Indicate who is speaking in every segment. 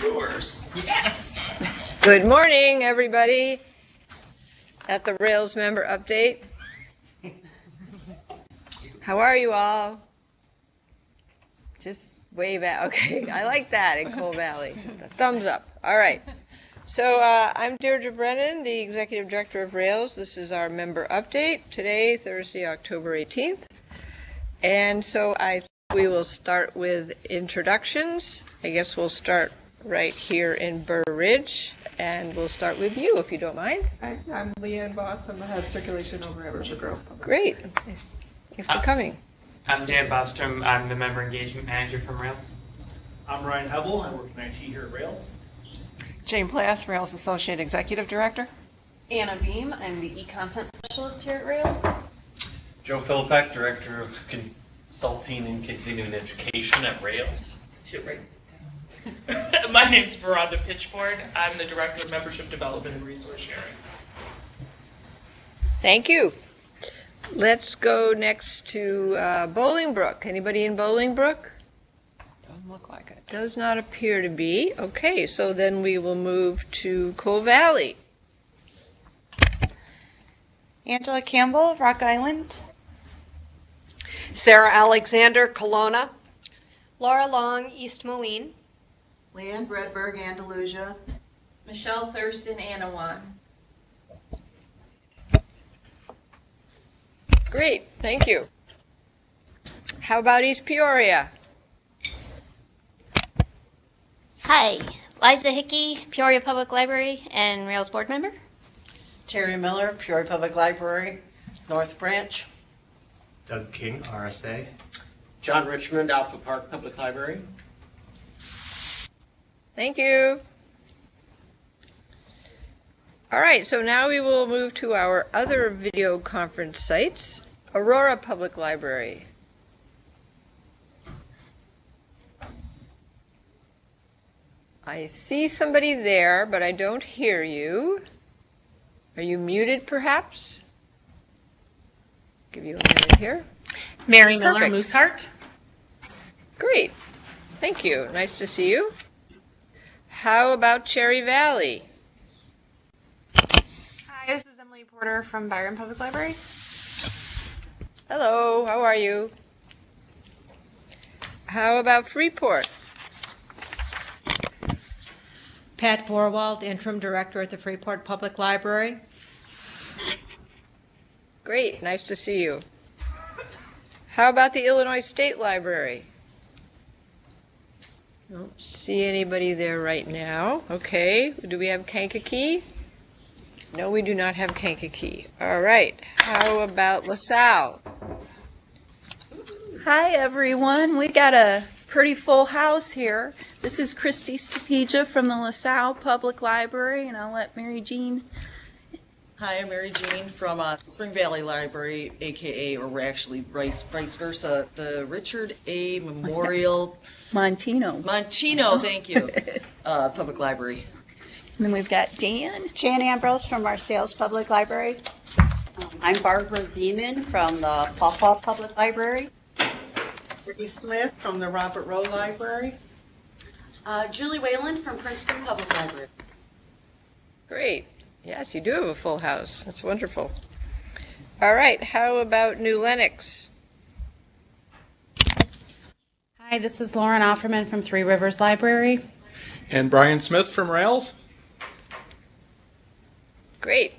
Speaker 1: Yours. Yes.
Speaker 2: Good morning, everybody, at the Rails member update. How are you all? Just wave at, okay, I like that in Coal Valley. The thumbs up. All right. So I'm Deirdre Brennan, the Executive Director of Rails. This is our member update today, Thursday, October 18th. And so I think we will start with introductions. I guess we'll start right here in Burr Ridge, and we'll start with you, if you don't mind.
Speaker 3: Hi, I'm Leanne Voss. I'm the head of circulation over at River Grove.
Speaker 2: Great. Thanks for coming.
Speaker 1: I'm Dan Bostrom. I'm the Member Engagement Manager from Rails.
Speaker 4: I'm Ryan Hebel. I work in IT here at Rails.
Speaker 3: Jane Plass, Rails Associate Executive Director.
Speaker 5: Anna Beam, I'm the e-content specialist here at Rails.
Speaker 6: Joe Philippek, Director of Consulting and Continuing Education at Rails.
Speaker 1: Shit, right. My name's Veranda Pitchford. I'm the Director of Membership Development and Resource Sharing.
Speaker 2: Thank you. Let's go next to Bolingbrook. Anybody in Bolingbrook?
Speaker 3: Doesn't look like it.
Speaker 2: Does not appear to be. Okay, so then we will move to Coal Valley.
Speaker 7: Angela Campbell, Rock Island.
Speaker 8: Sarah Alexander, Kelowna.
Speaker 7: Laura Long, East Moline.
Speaker 9: Leanne Bredberg, Andalusia.
Speaker 5: Michelle Thurston, Anawan.
Speaker 2: Great, thank you. How about East Peoria?
Speaker 10: Hi, Liza Hickey, Peoria Public Library and Rails board member.
Speaker 9: Terry Miller, Peoria Public Library, North Branch.
Speaker 6: Doug King, RSA.
Speaker 4: John Richmond, Alpha Park Public Library.
Speaker 2: Thank you. All right, so now we will move to our other video conference sites. Aurora Public Library. I see somebody there, but I don't hear you. Are you muted, perhaps? Give you a minute here.
Speaker 1: Mary Miller,
Speaker 2: Perfect.
Speaker 1: Mooseheart.
Speaker 2: Great. Thank you. Nice to see you. How about Cherry Valley?
Speaker 7: Hi, this is Emily Porter from Byron Public Library.
Speaker 2: Hello, how are you? How about Freeport?
Speaker 11: Pat Vorwald, Interim Director at the Freeport Public Library.
Speaker 2: Great, nice to see you. How about the Illinois State Library? Don't see anybody there right now. Okay, do we have Kankakee? No, we do not have Kankakee. All right, how about LaSalle?
Speaker 7: Hi, everyone. We got a pretty full house here. This is Christy Stepija from the LaSalle Public Library, and I'll let Mary Jean.
Speaker 9: Hi, I'm Mary Jean from Spring Valley Library, aka, or we're actually vice versa, the Richard A. Memorial
Speaker 7: Montino.
Speaker 9: Thank you, Public Library.
Speaker 7: And then we've got Jan.
Speaker 8: Jan Ambrose from our Sales Public Library. I'm Barbara Zeman from the Pawpaw Public Library.
Speaker 9: Vicky Smith from the Robert Rowe Library.
Speaker 8: Julie Whalen from Princeton Public Library.
Speaker 2: Great. Yes, you do have a full house. That's wonderful. All right, how about New Lenox?
Speaker 12: Hi, this is Lauren Offerman from Three Rivers Library.
Speaker 4: And Brian Smith from Rails.
Speaker 2: Great.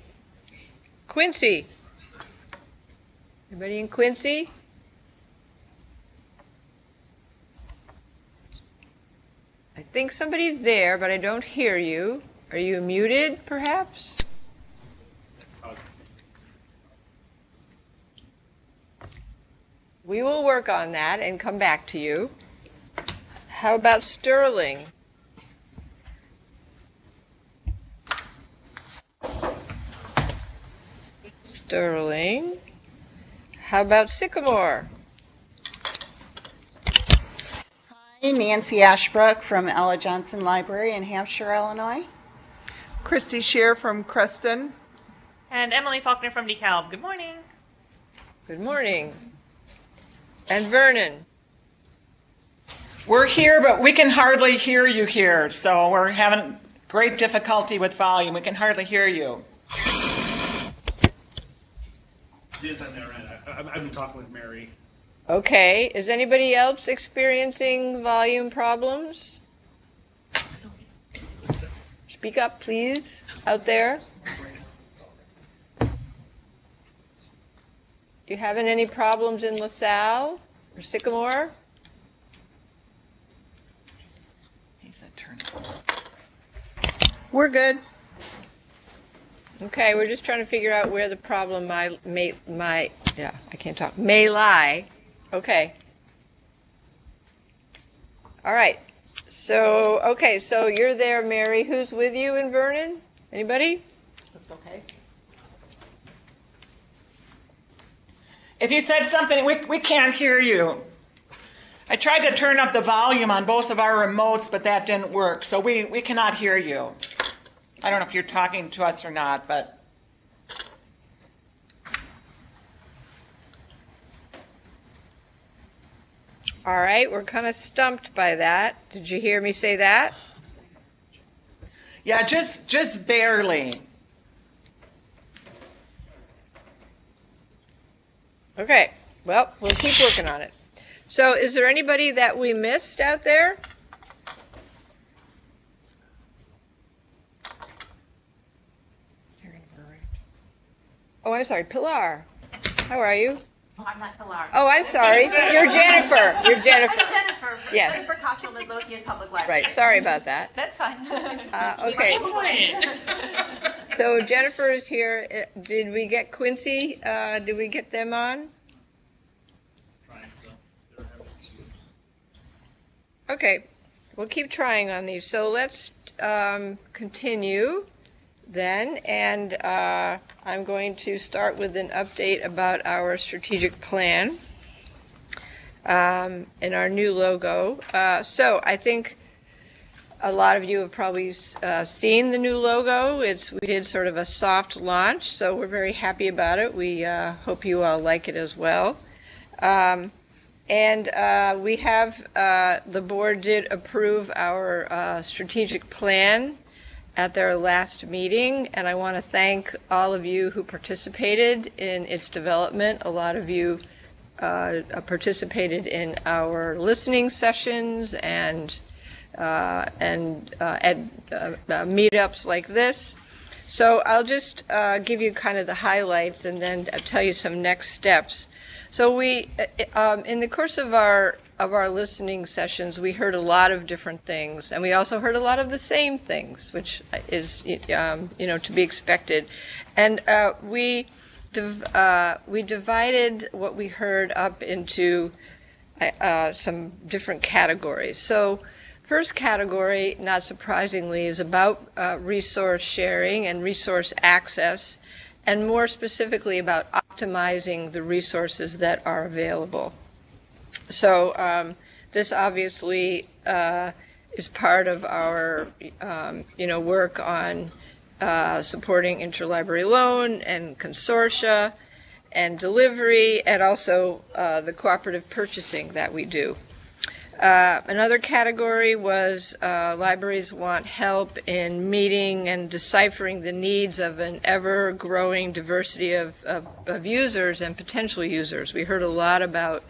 Speaker 2: Quincy? Anybody in Quincy? I think somebody's there, but I don't hear you. Are you muted, perhaps? We will work on that and come back to you. How about Sterling? Sterling. How about Sycamore?
Speaker 8: Hi, Nancy Ashbrook from Ella Johnson Library in Hampshire, Illinois.
Speaker 3: Christy Shear from Creston.
Speaker 5: And Emily Faulkner from DeKalb. Good morning.
Speaker 2: Good morning. And Vernon?
Speaker 3: We're here, but we can hardly hear you here, so we're having great difficulty with volume. We can hardly hear you.
Speaker 4: It's on their end. I've been talking with Mary.
Speaker 2: Okay, is anybody else experiencing volume problems? Speak up, please, out there. You having any problems in LaSalle or Sycamore?
Speaker 3: We're good.
Speaker 2: Okay, we're just trying to figure out where the problem may lie. Okay. All right. So you're there, Mary. Who's with you in Vernon? Anybody?
Speaker 3: That's okay. If you said something, we can't hear you. I tried to turn up the volume on both of our remotes, but that didn't work, so we cannot hear you. I don't know if you're talking to us or not, but.
Speaker 2: All right, we're kind of stumped by that. Did you hear me say that?
Speaker 3: Yeah, just barely.
Speaker 2: Okay, well, we'll keep working on it. So is there anybody that we missed out there? Oh, I'm sorry, Pilar. How are you?
Speaker 5: Oh, I'm not Pilar.
Speaker 2: Oh, I'm sorry. You're Jennifer. You're Jennifer.
Speaker 5: I'm Jennifer.
Speaker 2: Yes.
Speaker 5: Jennifer Cottrell, Midlothian Public Library.
Speaker 2: Right, sorry about that.
Speaker 5: That's fine.
Speaker 2: Okay. So Jennifer is here. Did we get Quincy? Did we get them on? Okay, we'll keep trying on these. So let's continue then, and I'm going to start with an update about our strategic plan and our new logo. So I think a lot of you have probably seen the new logo. We did sort of a soft launch, so we're very happy about it. We hope you all like it as well. And we have, the board did approve our strategic plan at their last meeting, and I want to thank all of you who participated in its development. A lot of you participated in our listening sessions and at meetups like this. So I'll just give you kind of the highlights and then tell you some next steps. So we, in the course of our listening sessions, we heard a lot of different things, and we also heard a lot of the same things, which is, to be expected. And we divided what we heard up into some different categories. So, first category, not surprisingly, is about resource sharing and resource access, and more specifically about optimizing the resources that are available. So this obviously is part of our, work on supporting interlibrary loan and consortia and delivery, and also the cooperative purchasing that we do. Another category was libraries want help in meeting and deciphering the needs of an ever-growing diversity of users and potential users. We heard a lot about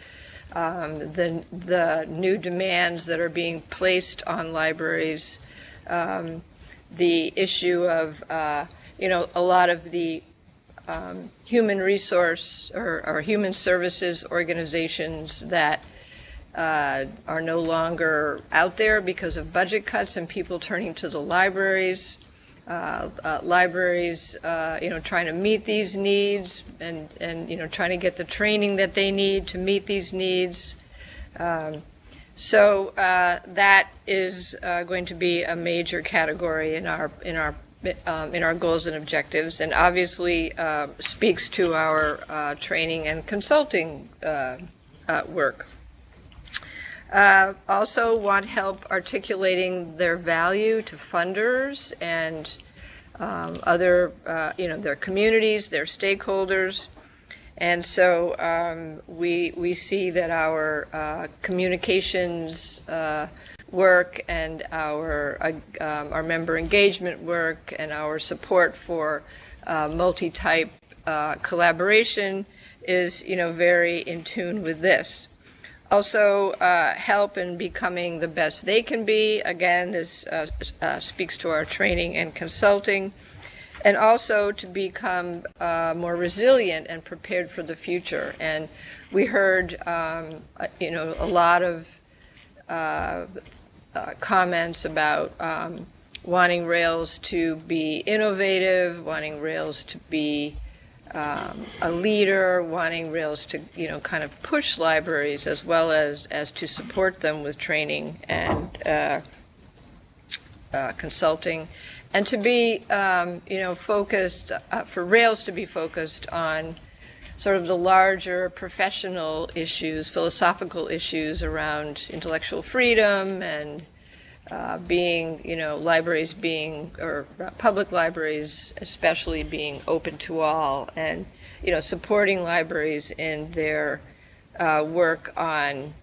Speaker 2: the new demands that are being placed on libraries, the issue of, a lot of the human resource or human services organizations that are no longer out there because of budget cuts and people turning to the libraries. Libraries, trying to meet these needs and trying to get the training that they need to meet these needs. So that is going to be a major category in our goals and objectives, and obviously speaks to our training and consulting work. Also want help articulating their value to funders and other, their communities, their stakeholders, And so we see that our communications work and our member engagement work and our support for multi-type collaboration is, very in tune with this. Also, help in becoming the best they can be. Again, this speaks to our training and consulting. And also to become more resilient and prepared for the future. And we heard, a lot of comments about wanting Rails to be innovative, wanting Rails to be a leader, wanting Rails to, kind of push libraries as well as to support them with training and consulting. And to be, focused, for Rails to be focused on sort of the larger professional issues, philosophical issues around intellectual freedom and being, libraries being, or public libraries especially being open to all, and, supporting libraries in their work on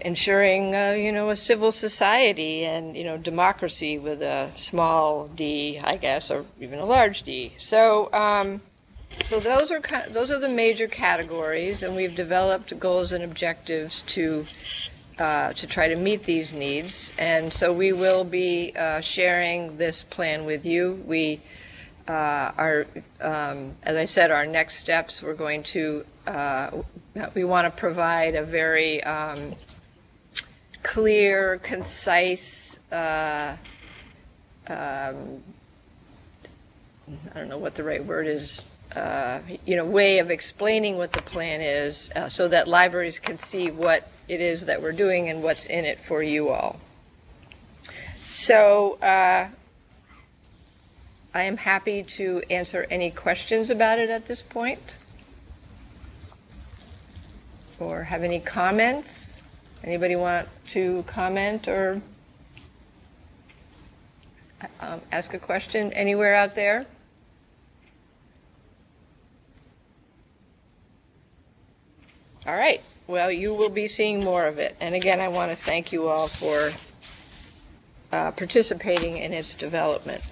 Speaker 2: ensuring, a civil society and, democracy with a small d, I guess, or even a large d. So, those are the major categories, and we've developed goals and objectives to try to meet these needs. And so we will be sharing this plan with you. We are, as I said, our next steps, we're going to we want to provide a very clear, concise, I don't know what the right word is, way of explaining what the plan is, so that libraries can see what it is that we're doing and what's in it for you all. So I am happy to answer any questions about it at this point, or have any comments. Anybody want to comment or ask a question anywhere out there? All right. Well, you will be seeing more of it. And again, I want to thank you all for participating in its development.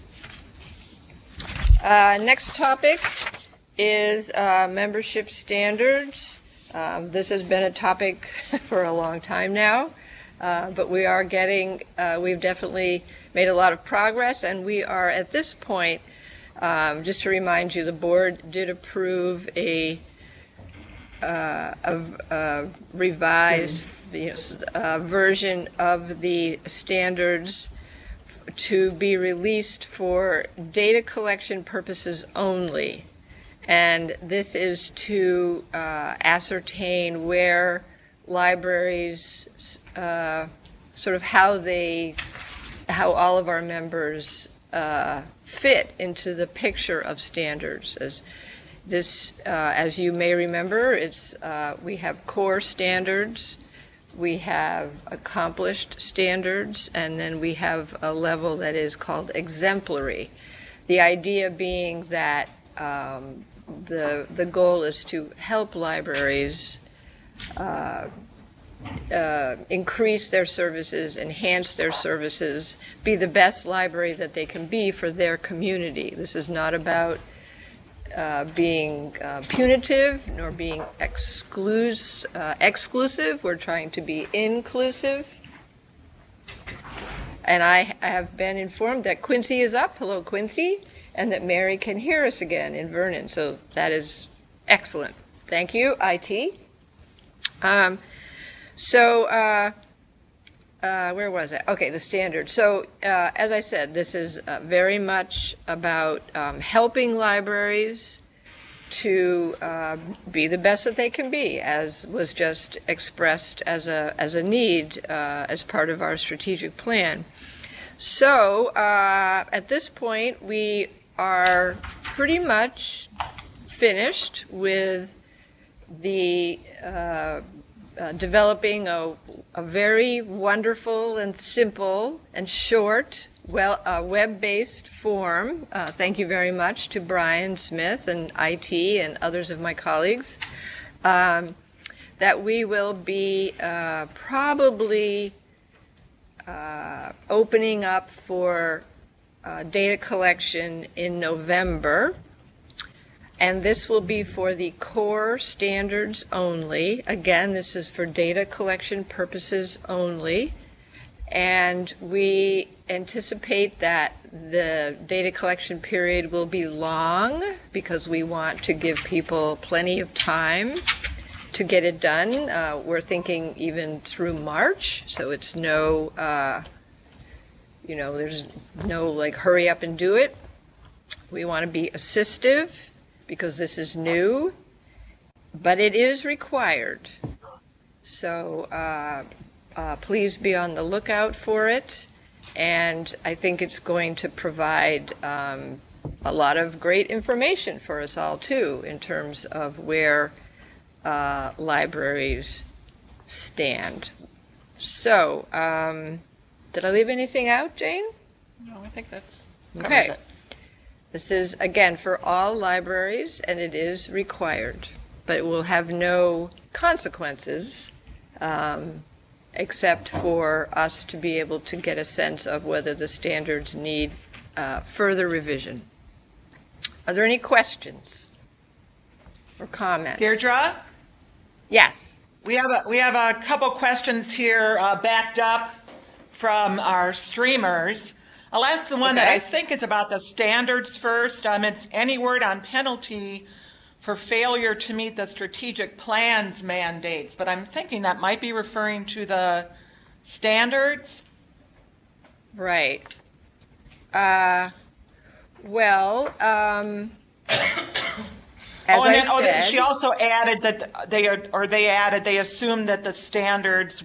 Speaker 2: Next topic is membership standards. This has been a topic for a long time now, but we are we've definitely made a lot of progress, and we are at this point, just to remind you, the board did approve a revised version of the standards to be released for data collection purposes only. And this is to ascertain where libraries, sort of how all of our members fit into the picture of standards. As you may remember, we have core standards, we have accomplished standards, and then we have a level that is called exemplary. The idea being that the goal is to help libraries increase their services, enhance their services, be the best library that they can be for their community. This is not about being punitive nor being exclusive. We're trying to be inclusive. And I have been informed that Quincy is up. Hello, Quincy. And that Mary can hear us again in Vernon. So that is excellent. Thank you, IT. Where was I? Okay, the standard. So as I said, this is very much about helping libraries to be the best that they can be, as was just expressed as a need as part of our strategic plan. So at this point, we are pretty much finished with the developing a very wonderful and simple and short Well, a web-based form, thank you very much to Brian Smith and IT and others of my colleagues, that we will be probably opening up for data collection in November. And this will be for the core standards only. Again, this is for data collection purposes only. And we anticipate that the data collection period will be long because we want to give people plenty of time to get it done. We're thinking even through March, so it's no, there's no like hurry up and do it. We want to be assistive because this is new, but it is required. So please be on the lookout for it. And I think it's going to provide a lot of great information for us all too, in terms of where libraries stand. So, did I leave anything out, Jane?
Speaker 9: No, I think that's
Speaker 2: Okay.
Speaker 9: covers it.
Speaker 2: This is, again, for all libraries, and it is required, but it will have no consequences except for us to be able to get a sense of whether the standards need further revision. Are there any questions or comments?
Speaker 3: Deirdre?
Speaker 2: Yes.
Speaker 3: We have a couple questions here backed up from our streamers. I'll ask the one that I think is about the standards first. It's any word on penalty for failure to meet the strategic plans mandates, but I'm thinking that might be referring to the standards.
Speaker 2: Right. Well, as I said,
Speaker 3: she also added that they assumed that the standards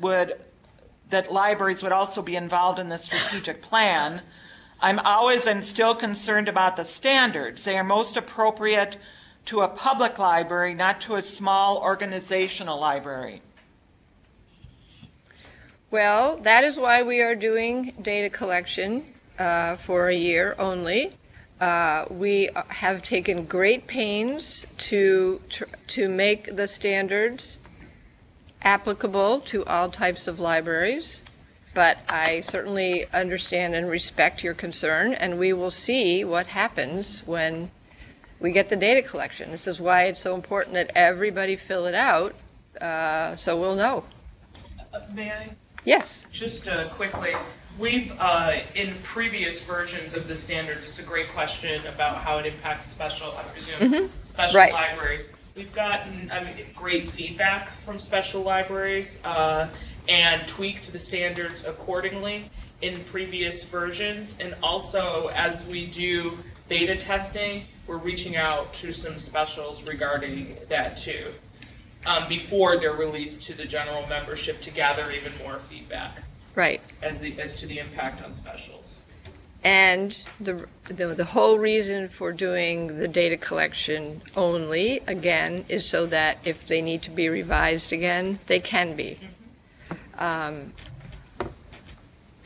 Speaker 3: that libraries would also be involved in the strategic plan. I'm always and still concerned about the standards. They are most appropriate to a public library, not to a small organizational library.
Speaker 2: well, that is why we are doing data collection for a year only. We have taken great pains to make the standards applicable to all types of libraries, but I certainly understand and respect your concern, and we will see what happens when we get the data collection. This is why it's so important that everybody fill it out, so we'll know.
Speaker 1: May I?
Speaker 2: Yes.
Speaker 1: Just quickly, we've, in previous versions of the standards, it's a great question about how it impacts special, I presume, special
Speaker 2: Right.
Speaker 1: libraries. We've gotten great feedback from special libraries and tweaked the standards accordingly in previous versions. And also, as we do beta testing, we're reaching out to some specials regarding that too, before they're released to the general membership to gather even more feedback.
Speaker 2: Right.
Speaker 1: As to the impact on specials.
Speaker 2: And the whole reason for doing the data collection only, again, is so that if they need to be revised again, they can be.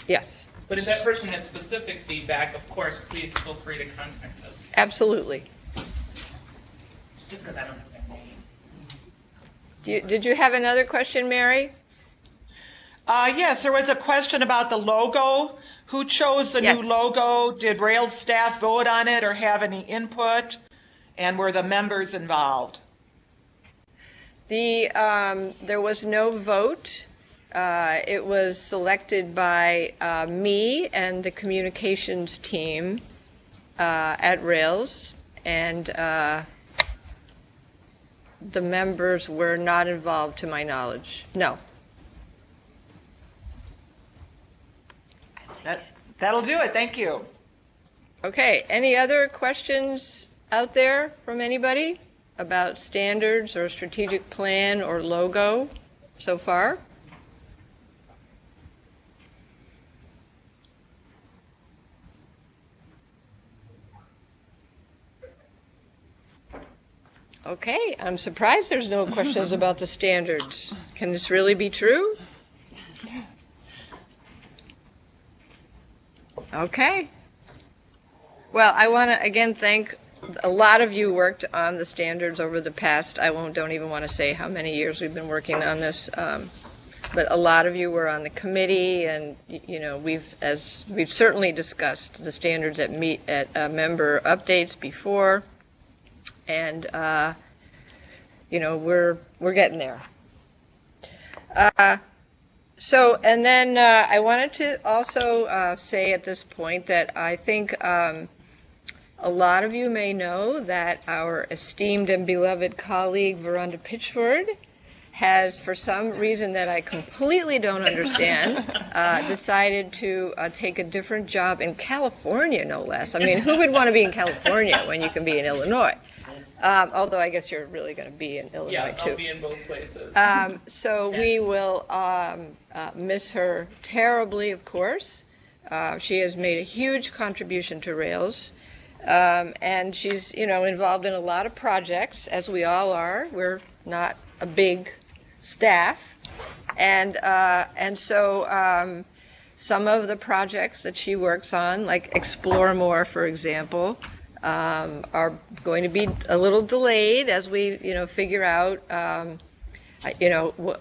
Speaker 2: Yes.
Speaker 1: But if that person has specific feedback, of course, please feel free to contact us.
Speaker 2: Absolutely.
Speaker 1: Just because I don't know their name.
Speaker 2: Did you have another question, Mary?
Speaker 3: Yes, there was a question about the logo. Who chose the new logo? Did Rails staff vote on it or have any input? And were the members involved?
Speaker 2: There was no vote. It was selected by me and the communications team at Rails, and the members were not involved to my knowledge. No.
Speaker 3: That'll do it. Thank you.
Speaker 2: Okay, any other questions out there from anybody about standards or strategic plan or logo so far? Okay, I'm surprised there's no questions about the standards. Can this really be true? Okay. Well, I want to again thank a lot of you worked on the standards over the past. Don't even want to say how many years we've been working on this, but a lot of you were on the committee, and we've certainly discussed the standards at member updates before, and we're getting there. So, and then I wanted to also say at this point that I think a lot of you may know that our esteemed and beloved colleague, Veranda Pitchford, has, for some reason that I completely don't understand, decided to take a different job in California, no less. I mean, who would want to be in California when you can be in Illinois? Although I guess you're really going to be in Illinois,
Speaker 1: Yes,
Speaker 2: too.
Speaker 1: I'll be in both places.
Speaker 2: So we will miss her terribly, of course. She has made a huge contribution to Rails. And she's, involved in a lot of projects, as we all are. We're not a big staff. And so some of the projects that she works on, like Explore More, for example, are going to be a little delayed as we, figure out,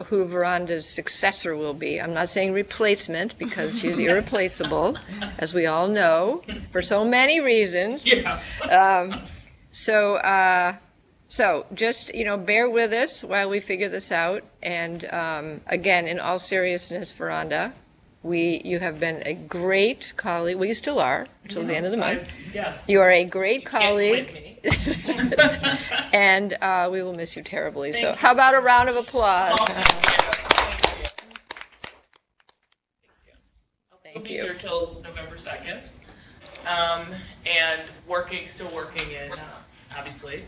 Speaker 2: who Veranda's successor will be. I'm not saying replacement because she's irreplaceable, as we all know, for so many reasons.
Speaker 1: Yeah.
Speaker 2: So just, bear with us while we figure this out. And again, in all seriousness, Veranda, you have been a great colleague. Well, you still are until the end of the month.
Speaker 1: Yes.
Speaker 2: You are a great
Speaker 1: Can't quit
Speaker 2: colleague.
Speaker 1: me.
Speaker 2: And we will miss you terribly. So
Speaker 1: Thank
Speaker 2: how
Speaker 1: you.
Speaker 2: about a round of applause?
Speaker 1: Awesome. I'll be
Speaker 2: you.
Speaker 1: here till November 2nd. And still working in, obviously,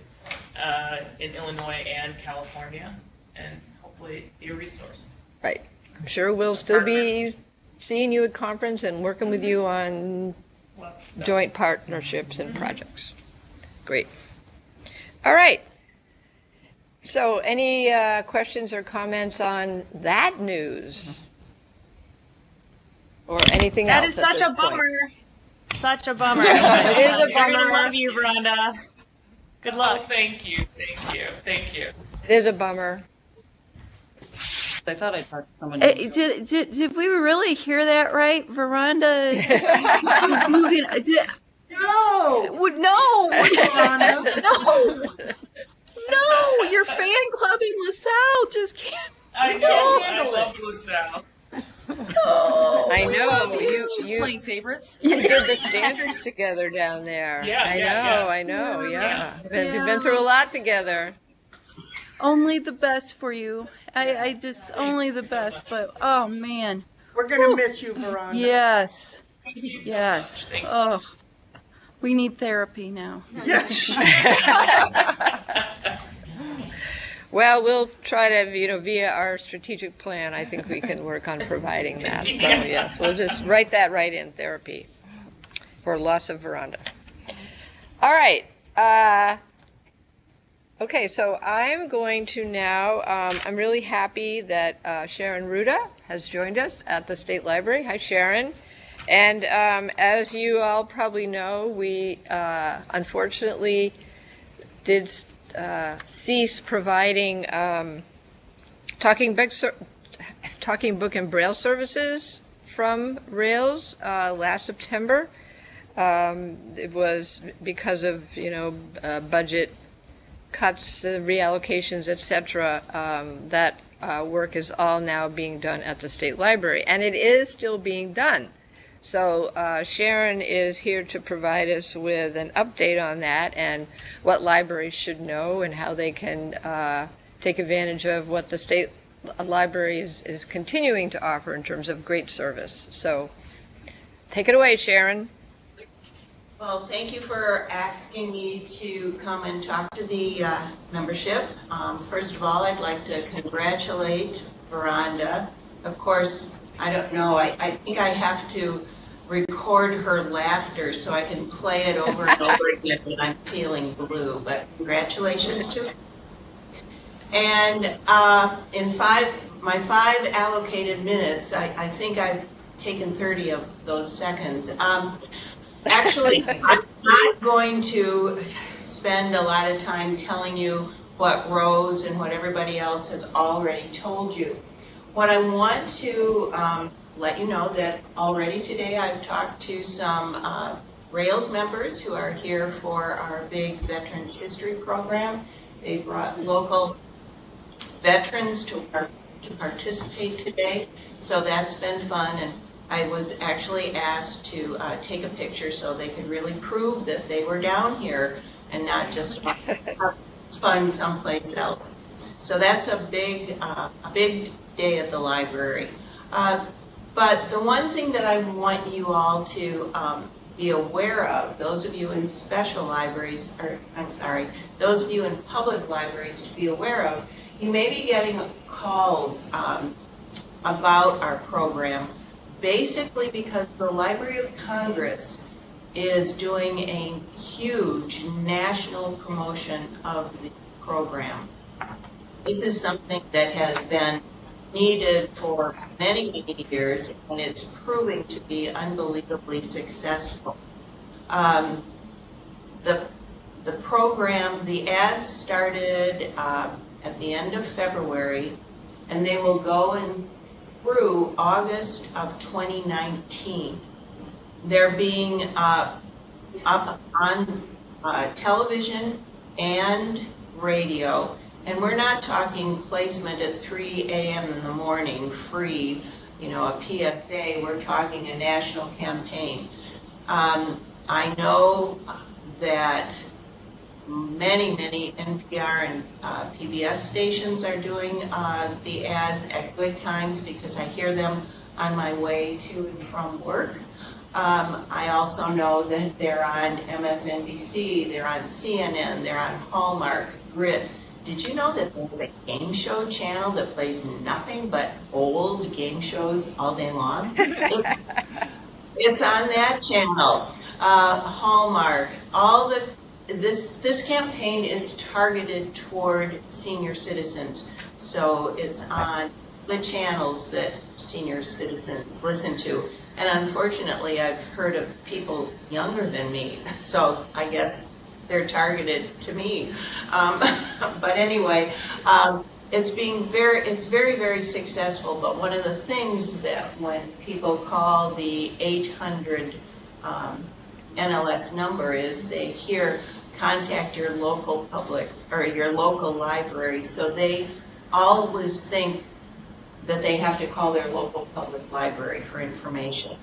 Speaker 1: in Illinois and California, and hopefully be a resource.
Speaker 2: Right. I'm sure we'll still be seeing you at conference and working with you on
Speaker 1: Lots of stuff.
Speaker 2: joint partnerships and projects. Great. All right. So any questions or comments on that news? Or anything
Speaker 7: That
Speaker 2: else
Speaker 7: is
Speaker 2: at
Speaker 7: such
Speaker 2: this
Speaker 7: a
Speaker 2: point?
Speaker 7: bummer. Such a bummer.
Speaker 2: It is a
Speaker 7: We're gonna
Speaker 2: bummer.
Speaker 7: love you, Veranda. Good luck.
Speaker 1: Oh, thank you. Thank you.
Speaker 2: It is a bummer.
Speaker 9: I thought I'd talk to someone.
Speaker 7: Did we really hear that right? Veranda is moving. No, no, your fan club in LaSalle just can't.
Speaker 1: I know. I love LaSalle.
Speaker 2: I know.
Speaker 9: She's
Speaker 2: You
Speaker 9: playing favorites.
Speaker 2: did the standards together down there.
Speaker 1: Yeah,
Speaker 2: I know. We've been through a lot together.
Speaker 7: Only the best for you. I just only the best. But oh man,
Speaker 13: We're gonna miss you, Veranda.
Speaker 7: yes,
Speaker 1: Thank you so
Speaker 7: yes.
Speaker 1: much. Thank you.
Speaker 7: Oh, we need therapy now.
Speaker 13: Yes.
Speaker 2: Well, we'll try to, via our strategic plan, I think we can work on providing that. So, yes, we'll just write that right in, therapy for loss of Veranda. All right. Okay, so I'm going to now, I'm really happy that Sharon Ruda has joined us at the State Library. Hi, Sharon. And as you all probably know, we unfortunately did cease providing talking book and braille services from Rails last September. It was because of budget cuts, reallocations, etc. That work is all now being done at the State Library, and it is still being done. So Sharon is here to provide us with an update on that and what libraries should know and how they can take advantage of what the State Library is continuing to offer in terms of great service. So take it away, Sharon.
Speaker 14: Well, thank you for asking me to come and talk to the membership. First of all, I'd like to congratulate Veranda. Of course, I don't know, I think I have to record her laughter so I can play it over and over again when I'm feeling blue, but congratulations to her. And in my 5 allocated minutes, I think I've taken 30 of those seconds. Actually, I'm not going to spend a lot of time telling you what Rose and what everybody else has already told you. What I want to let you know that already today I've talked to some Rails members who are here for our big Veterans History program. They brought local veterans to participate today, so that's been fun. And I was actually asked to take a picture so they could really prove that they were down here and not just have fun someplace else. So that's a big day at the library. But the one thing that I want you all to be aware of, those of you in special libraries, or I'm sorry, those of you in public libraries to be aware of, you may be getting calls about our program, basically because the Library of Congress is doing a huge national promotion of the program. This is something that has been needed for many, many years, and it's proving to be unbelievably successful. The program, the ads started at the end of February, and they will go in through August of 2019. They're being up on television and radio. And we're not talking placement at 3 a.m. in the morning, free, a PSA. We're talking a national campaign. I know that many NPR and PBS stations are doing the ads at good times because I hear them on my way to and from work. I also know that they're on MSNBC, they're on CNN, they're on Hallmark, Grit. Did you know that there's a game show channel that plays nothing but old game shows all day long? It's on that channel. Hallmark. This campaign is targeted toward senior citizens, so it's on the channels that senior citizens listen to. And unfortunately, I've heard of people younger than me, so I guess they're targeted to me. But anyway, it's very successful. But one of the things that when people call the 800 NLS number is they hear contact your local public or your local library. So they always think that they have to call their local public library for information.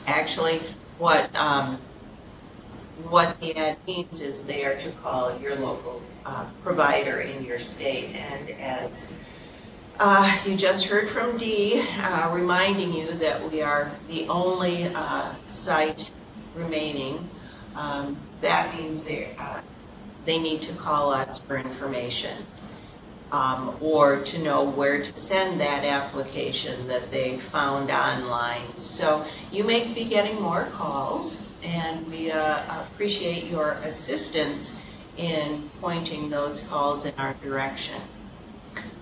Speaker 14: Actually, what the ad means is they are to call your local provider in your state. And as you just heard from Dee, reminding you that we are the only site remaining, that means they need to call us for information. Or to know where to send that application that they found online. So you may be getting more calls, and we appreciate your assistance in pointing those calls in our direction.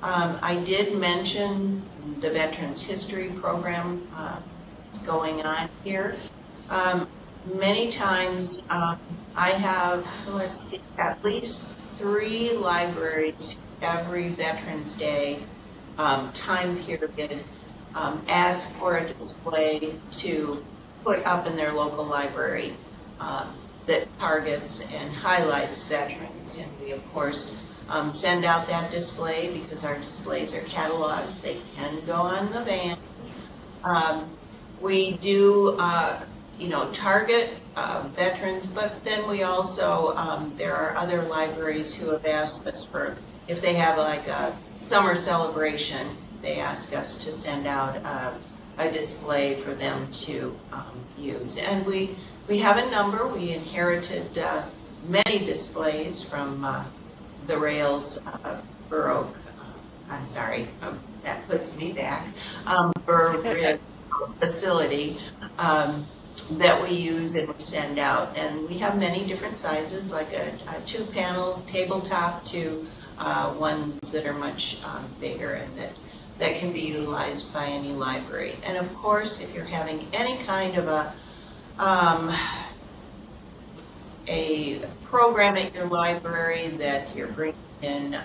Speaker 14: I did mention the Veterans History program going on here. Many times I have, at least 3 libraries every Veterans Day time period ask for a display to put up in their local library that targets and highlights veterans. And we, of course, send out that display because our displays are cataloged. They can go on the vans. We do, target veterans, but then we also, there are other libraries who have asked us for, if they have like a summer celebration, they ask us to send out a display for them to use. And we have a number. We inherited many displays from the Rails Burr that puts me back, Burr Ridge facility that we use and we send out. And we have many different sizes, like a 2-panel tabletop to ones that are much bigger and that that can be utilized by any library. And of course, if you're having any kind of a program at your library that you're bringing in,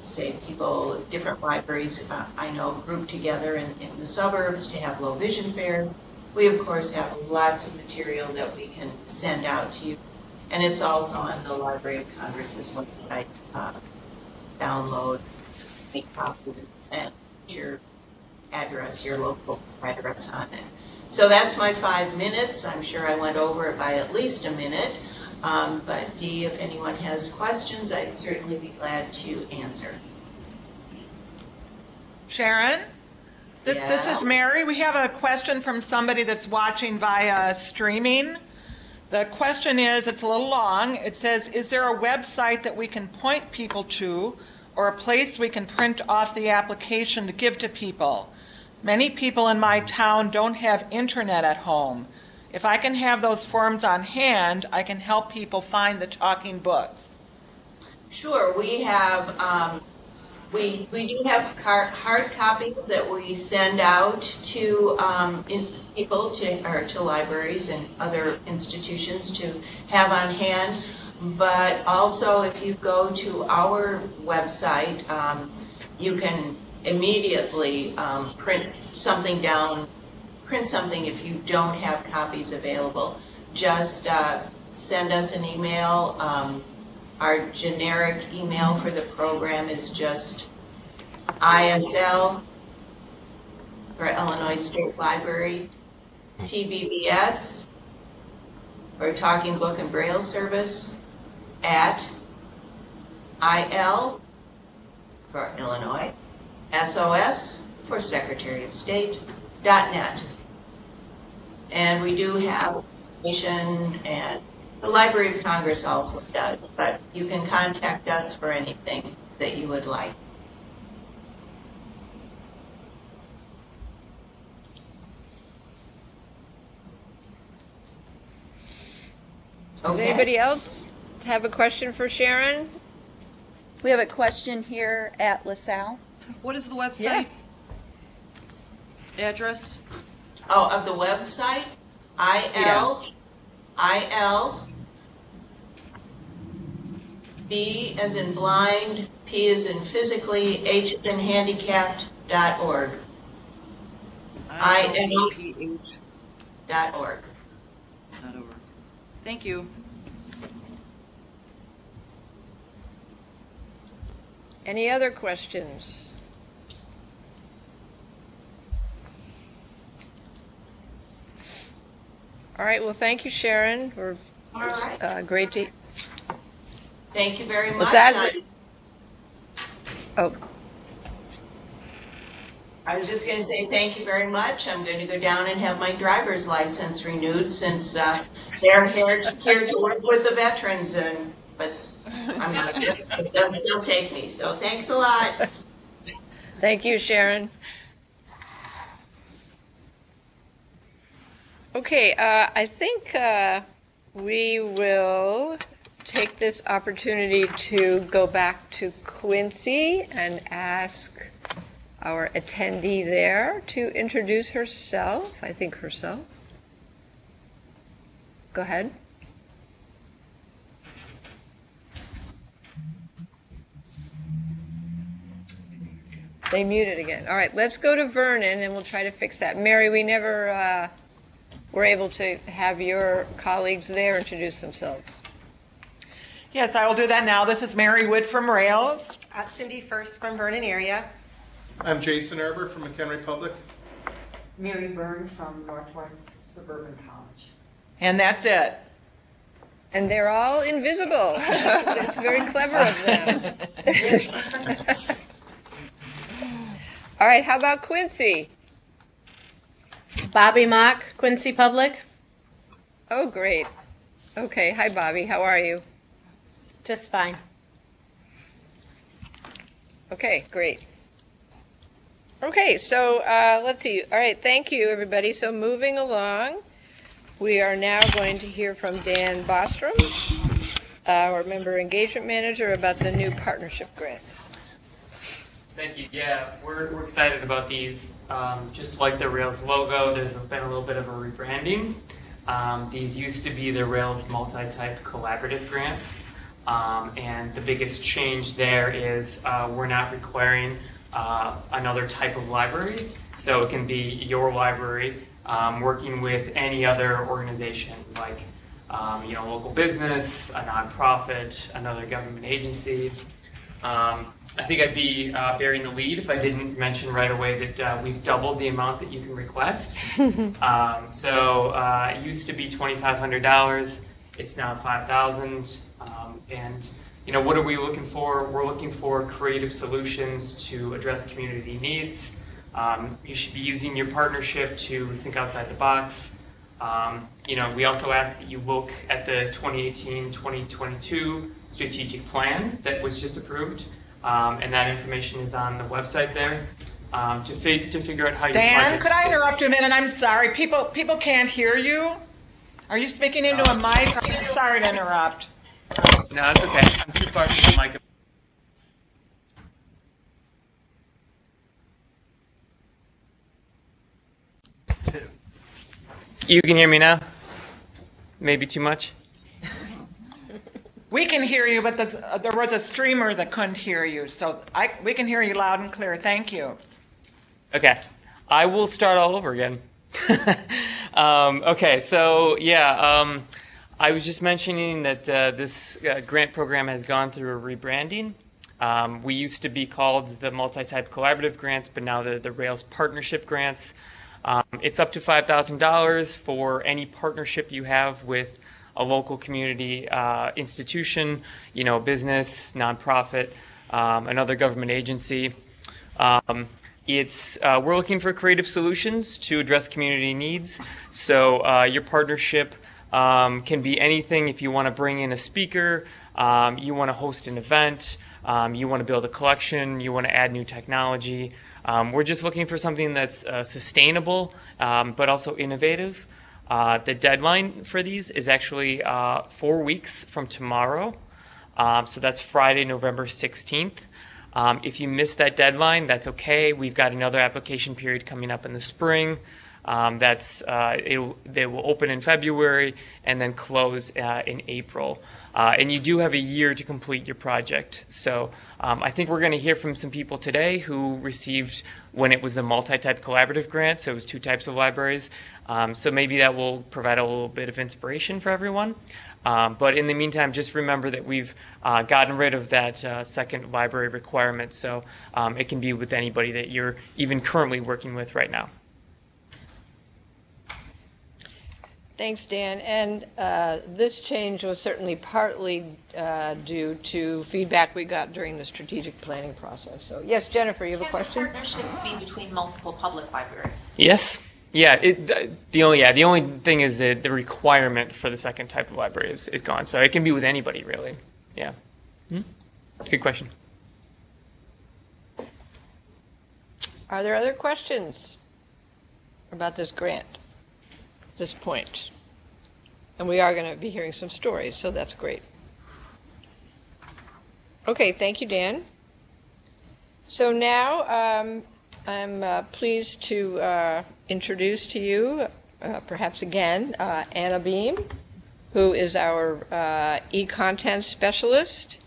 Speaker 14: say people, different libraries, I know, grouped together in the suburbs to have low vision fairs. We of course have lots of material that we can send out to you. And it's also on the Library of Congress's website, download, make copies, and your address, your local address on it. So that's my 5 minutes. I'm sure I went over it by at least a minute. But Dee, if anyone has questions, I'd certainly be glad to answer.
Speaker 3: Sharon? This
Speaker 14: Yes.
Speaker 3: is Mary. We have a question from somebody that's watching via streaming. The question is, it's a little long. It says, is there a website that we can point people to or a place we can print off the application to give to people? Many people in my town don't have internet at home. If I can have those forms on hand, I can help people find the talking books.
Speaker 14: Sure, we have, we do have hard copies that we send out to people, to libraries and other institutions to have on hand. But also, if you go to our website, you can immediately print something if you don't have copies available. Just send us an email. Our generic email for the program is just ISL for Illinois State Library, TBBS or Talking Book and Braille Service at IL for Illinois, SOS for Secretary of State, .net. And we do have information, and the Library of Congress also does, but you can contact us for anything that you would like.
Speaker 2: Does anybody else have a question for Sharon?
Speaker 7: We have a question here at LaSalle.
Speaker 9: What is the website?
Speaker 2: Yes.
Speaker 9: Address?
Speaker 14: Oh, of the website? IL, B as in blind, P as in physically, H as in handicapped.org. IL.org.
Speaker 9: Thank you.
Speaker 2: Any other questions? All right, well, thank you, Sharon. We're
Speaker 14: All right.
Speaker 2: great to.
Speaker 14: Thank you very much.
Speaker 2: What's that? Oh,
Speaker 14: I was just going to say thank you very much. I'm going to go down and have my driver's license renewed since they're here to work with the veterans, but I'm not. It does still take me. So thanks a lot.
Speaker 2: thank you, Sharon. Okay, I think we will take this opportunity to go back to Quincy and ask our attendee there to introduce herself. I think herself. Go ahead. They muted again. All right, let's go to Vernon and we'll try to fix that. Mary, we never were able to have your colleagues there introduce themselves.
Speaker 3: Yes, I will do that now. This is Mary Wood from Rails.
Speaker 12: Cindy First from Vernon area.
Speaker 15: I'm Jason Erber from McHenry Public.
Speaker 16: Mary Byrne from Northwest Suburban College.
Speaker 3: And that's it.
Speaker 2: And they're all invisible. It's very clever of them. All right, how about Quincy?
Speaker 12: Bobby Mock, Quincy Public.
Speaker 2: Oh, great. Okay, hi Bobby, how are you?
Speaker 12: Just fine.
Speaker 2: Okay, great. Okay, so let's see. All right, thank you, everybody. So moving along, we are now going to hear from Dan Bostrom, our Member Engagement Manager, about the new partnership grants.
Speaker 17: Thank you. Yeah, we're excited about these. Just like the Rails logo, there's been a little bit of a rebranding. These used to be the Rails multi-type collaborative grants. And the biggest change there is we're not requiring another type of library. So it can be your library working with any other organization, like local business, a nonprofit, another government agency. I think I'd be bearing the lead if I didn't mention right away that we've doubled the amount that you can request. So it used to be $2,500. It's now $5,000. And what are we looking for? We're looking for creative solutions to address community needs. You should be using your partnership to think outside the box. We also ask that you look at the 2018-2022 strategic plan that was just approved, and that information is on the website there to figure out how your
Speaker 3: Dan,
Speaker 17: project
Speaker 3: could I
Speaker 17: fits.
Speaker 3: interrupt you a minute? I'm sorry. People can't hear you. Are you speaking into a mic? I'm sorry to interrupt.
Speaker 17: No, it's okay. I'm too far from the mic. You can hear me now? Maybe too much?
Speaker 3: We can hear you, but there was a streamer that couldn't hear you, so we can hear you loud and clear. Thank you.
Speaker 17: Okay, I will start all over again. Okay, so yeah, I was just mentioning that this grant program has gone through a rebranding. We used to be called the multi-type collaborative grants, but now they're the Rails partnership grants. It's up to $5,000 for any partnership you have with a local community institution, business, nonprofit, another government agency. We're looking for creative solutions to address community needs. So your partnership can be anything. If you want to bring in a speaker, you want to host an event, you want to build a collection, you want to add new technology. We're just looking for something that's sustainable, but also innovative. The deadline for these is actually 4 weeks from tomorrow. So that's Friday, November 16th. If you miss that deadline, that's okay. We've got another application period coming up in the spring. They will open in February and then close in April. And you do have a year to complete your project. So I think we're going to hear from some people today who received when it was the multi-type collaborative grant. So it was 2 types of libraries. So maybe that will provide a little bit of inspiration for everyone. But in the meantime, just remember that we've gotten rid of that second library requirement. So it can be with anybody that you're even currently working with right now.
Speaker 2: Thanks, Dan. And this change was certainly partly due to feedback we got during the strategic planning process. So yes, Jennifer, you have a question?
Speaker 18: Can the partnership be between multiple public libraries?
Speaker 17: Yes. Yeah. The only thing is that the requirement for the second type of library is gone. So it can be with anybody, really. Yeah. Good question.
Speaker 2: Are there other questions about this grant? This point. And we are going to be hearing some stories, so that's great. Okay, thank you, Dan. So now I'm pleased to introduce to you, perhaps again, Anna Beam, who is our e-content specialist.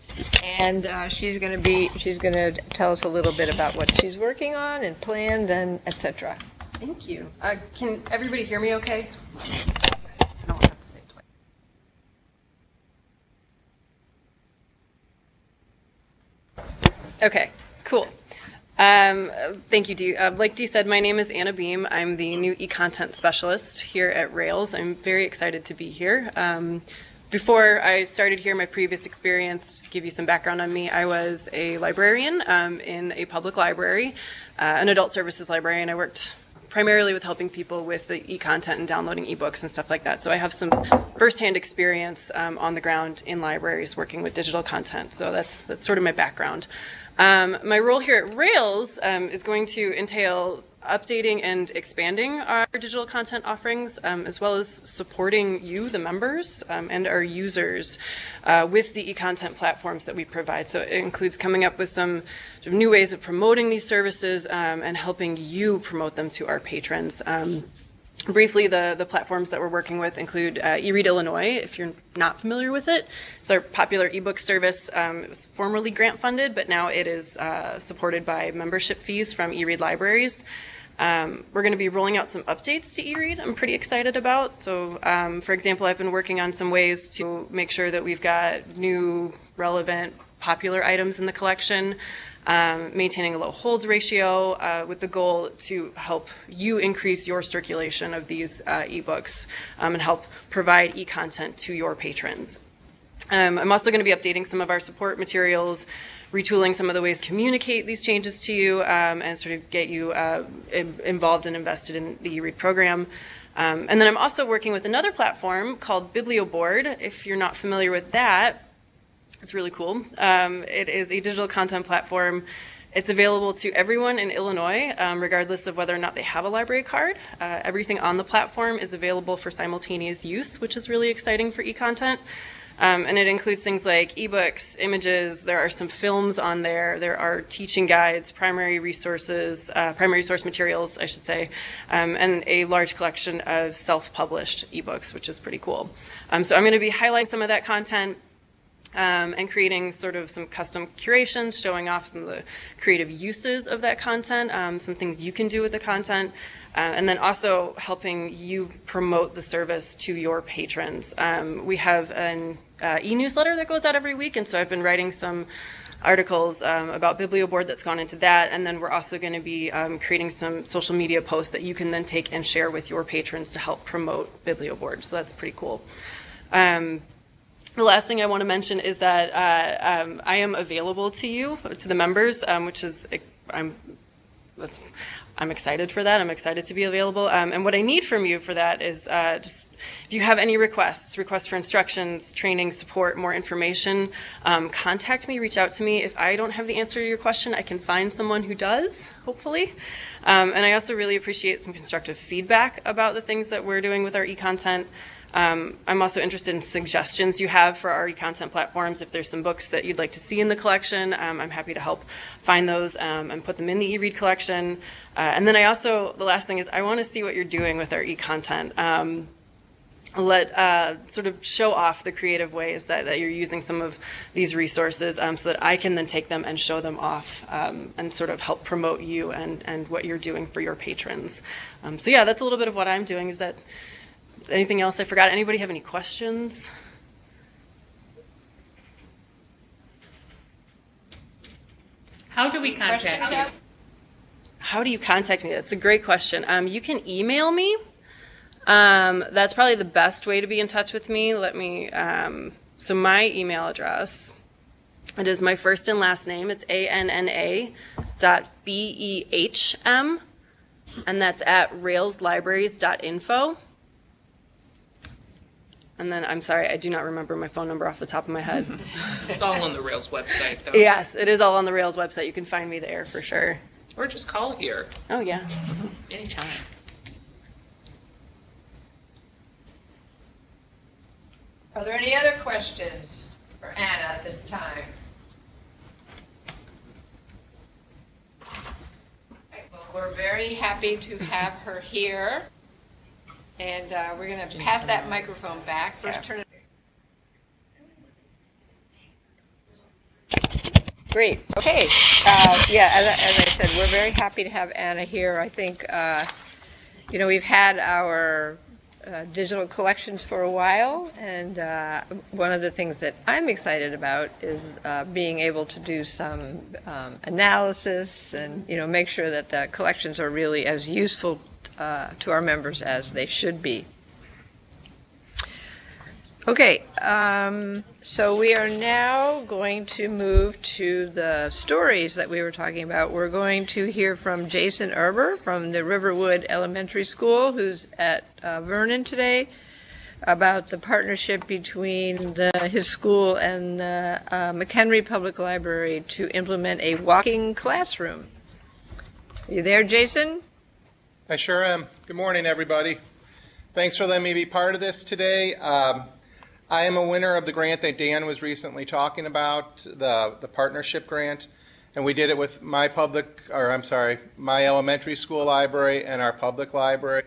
Speaker 2: And she's going to tell us a little bit about what she's working on and planned and etc.
Speaker 5: Thank you. Can everybody hear me okay? I don't have to say it twice. Okay, cool. Thank you, Dee. Like Dee said, my name is Anna Beam. I'm the new e-content specialist here at Rails. I'm very excited to be here. Before I started here, my previous experience, just to give you some background on me, I was a librarian in a public library, an adult services librarian. I worked primarily with helping people with the e-content and downloading ebooks and stuff like that. So I have some firsthand experience on the ground in libraries working with digital content. So that's sort of my background. My role here at Rails is going to entail updating and expanding our digital content offerings, as well as supporting you, the members, and our users with the e-content platforms that we provide. So it includes coming up with some sort of new ways of promoting these services and helping you promote them to our patrons. Briefly, the platforms that we're working with include eRead Illinois, if you're not familiar with it. It's our popular ebook service. It was formerly grant funded, but now it is supported by membership fees from eRead libraries. We're going to be rolling out some updates to eRead I'm pretty excited about. So, for example, I've been working on some ways to make sure that we've got new, relevant, popular items in the collection. Maintaining a low holds ratio with the goal to help you increase your circulation of these ebooks and help provide e-content to your patrons. I'm also going to be updating some of our support materials, retooling some of the ways to communicate these changes to you and sort of get you involved and invested in the eRead program. And then I'm also working with another platform called BiblioBoard. If you're not familiar with that, it's really cool. It is a digital content platform. It's available to everyone in Illinois, regardless of whether or not they have a library card. Everything on the platform is available for simultaneous use, which is really exciting for e-content. And it includes things like ebooks, images, there are some films on there, there are teaching guides, primary resources, primary source materials, I should say, and a large collection of self-published ebooks, which is pretty cool. So I'm going to be highlighting some of that content and creating sort of some custom curations, showing off some of the creative uses of that content, some things you can do with the content, and then also helping you promote the service to your patrons. We have an e-newsletter that goes out every week, and so I've been writing some articles about BiblioBoard that's gone into that, and then we're also going to be creating some social media posts that you can then take and share with your patrons to help promote BiblioBoard, so that's pretty cool. The last thing I want to mention is that I am available to you, to the members, which is, I'm excited for that. I'm excited to be available. And what I need from you for that is just, if you have any requests for instructions, training, support, more information, contact me, reach out to me. If I don't have the answer to your question, I can find someone who does, hopefully. And I also really appreciate some constructive feedback about the things that we're doing with our e-content. I'm also interested in suggestions you have for our e-content platforms. If there's some books that you'd like to see in the collection, I'm happy to help find those and put them in the eRead collection. And then the last thing is I want to see what you're doing with our e-content. Sort of show off the creative ways that you're using some of these resources so that I can then take them and show them off and sort of help promote you and what you're doing for your patrons. So yeah, that's a little bit of what I'm doing. Is that anything else I forgot? Anybody have any questions?
Speaker 18: How do we contact you?
Speaker 5: How do you contact me? That's a great question. You can email me. That's probably the best way to be in touch with me. So my email address, it is my first and last name. It's ANNA.BEHM, and that's at railslibraries.info. And then, I'm sorry, I do not remember my phone number off the top of my head.
Speaker 1: It's all on the Rails website, though.
Speaker 5: Yes, it is all on the Rails website. You can find me there for sure.
Speaker 1: Or just call here.
Speaker 5: Oh, yeah.
Speaker 1: Anytime.
Speaker 2: Are there any other questions for Anna at this time? Right, well, we're very happy to have her here. And we're going to pass that microphone back. First, turn it. Great. Okay. Yeah, as I said, we're very happy to have Anna here. I think, we've had our digital collections for a while, and one of the things that I'm excited about is being able to do some analysis and, make sure that the collections are really as useful to our members as they should be. Okay, so we are now going to move to the stories that we were talking about. We're going to hear from Jason Erber from the Riverwood Elementary School, who's at Vernon today. about the partnership between his school and McHenry Public Library to implement a walking classroom. Are you there, Jason?
Speaker 15: I sure am. Good morning, everybody. Thanks for letting me be part of this today. I am a winner of the grant that Dan was recently talking about, the partnership grant, and we did it with my elementary school library and our public library.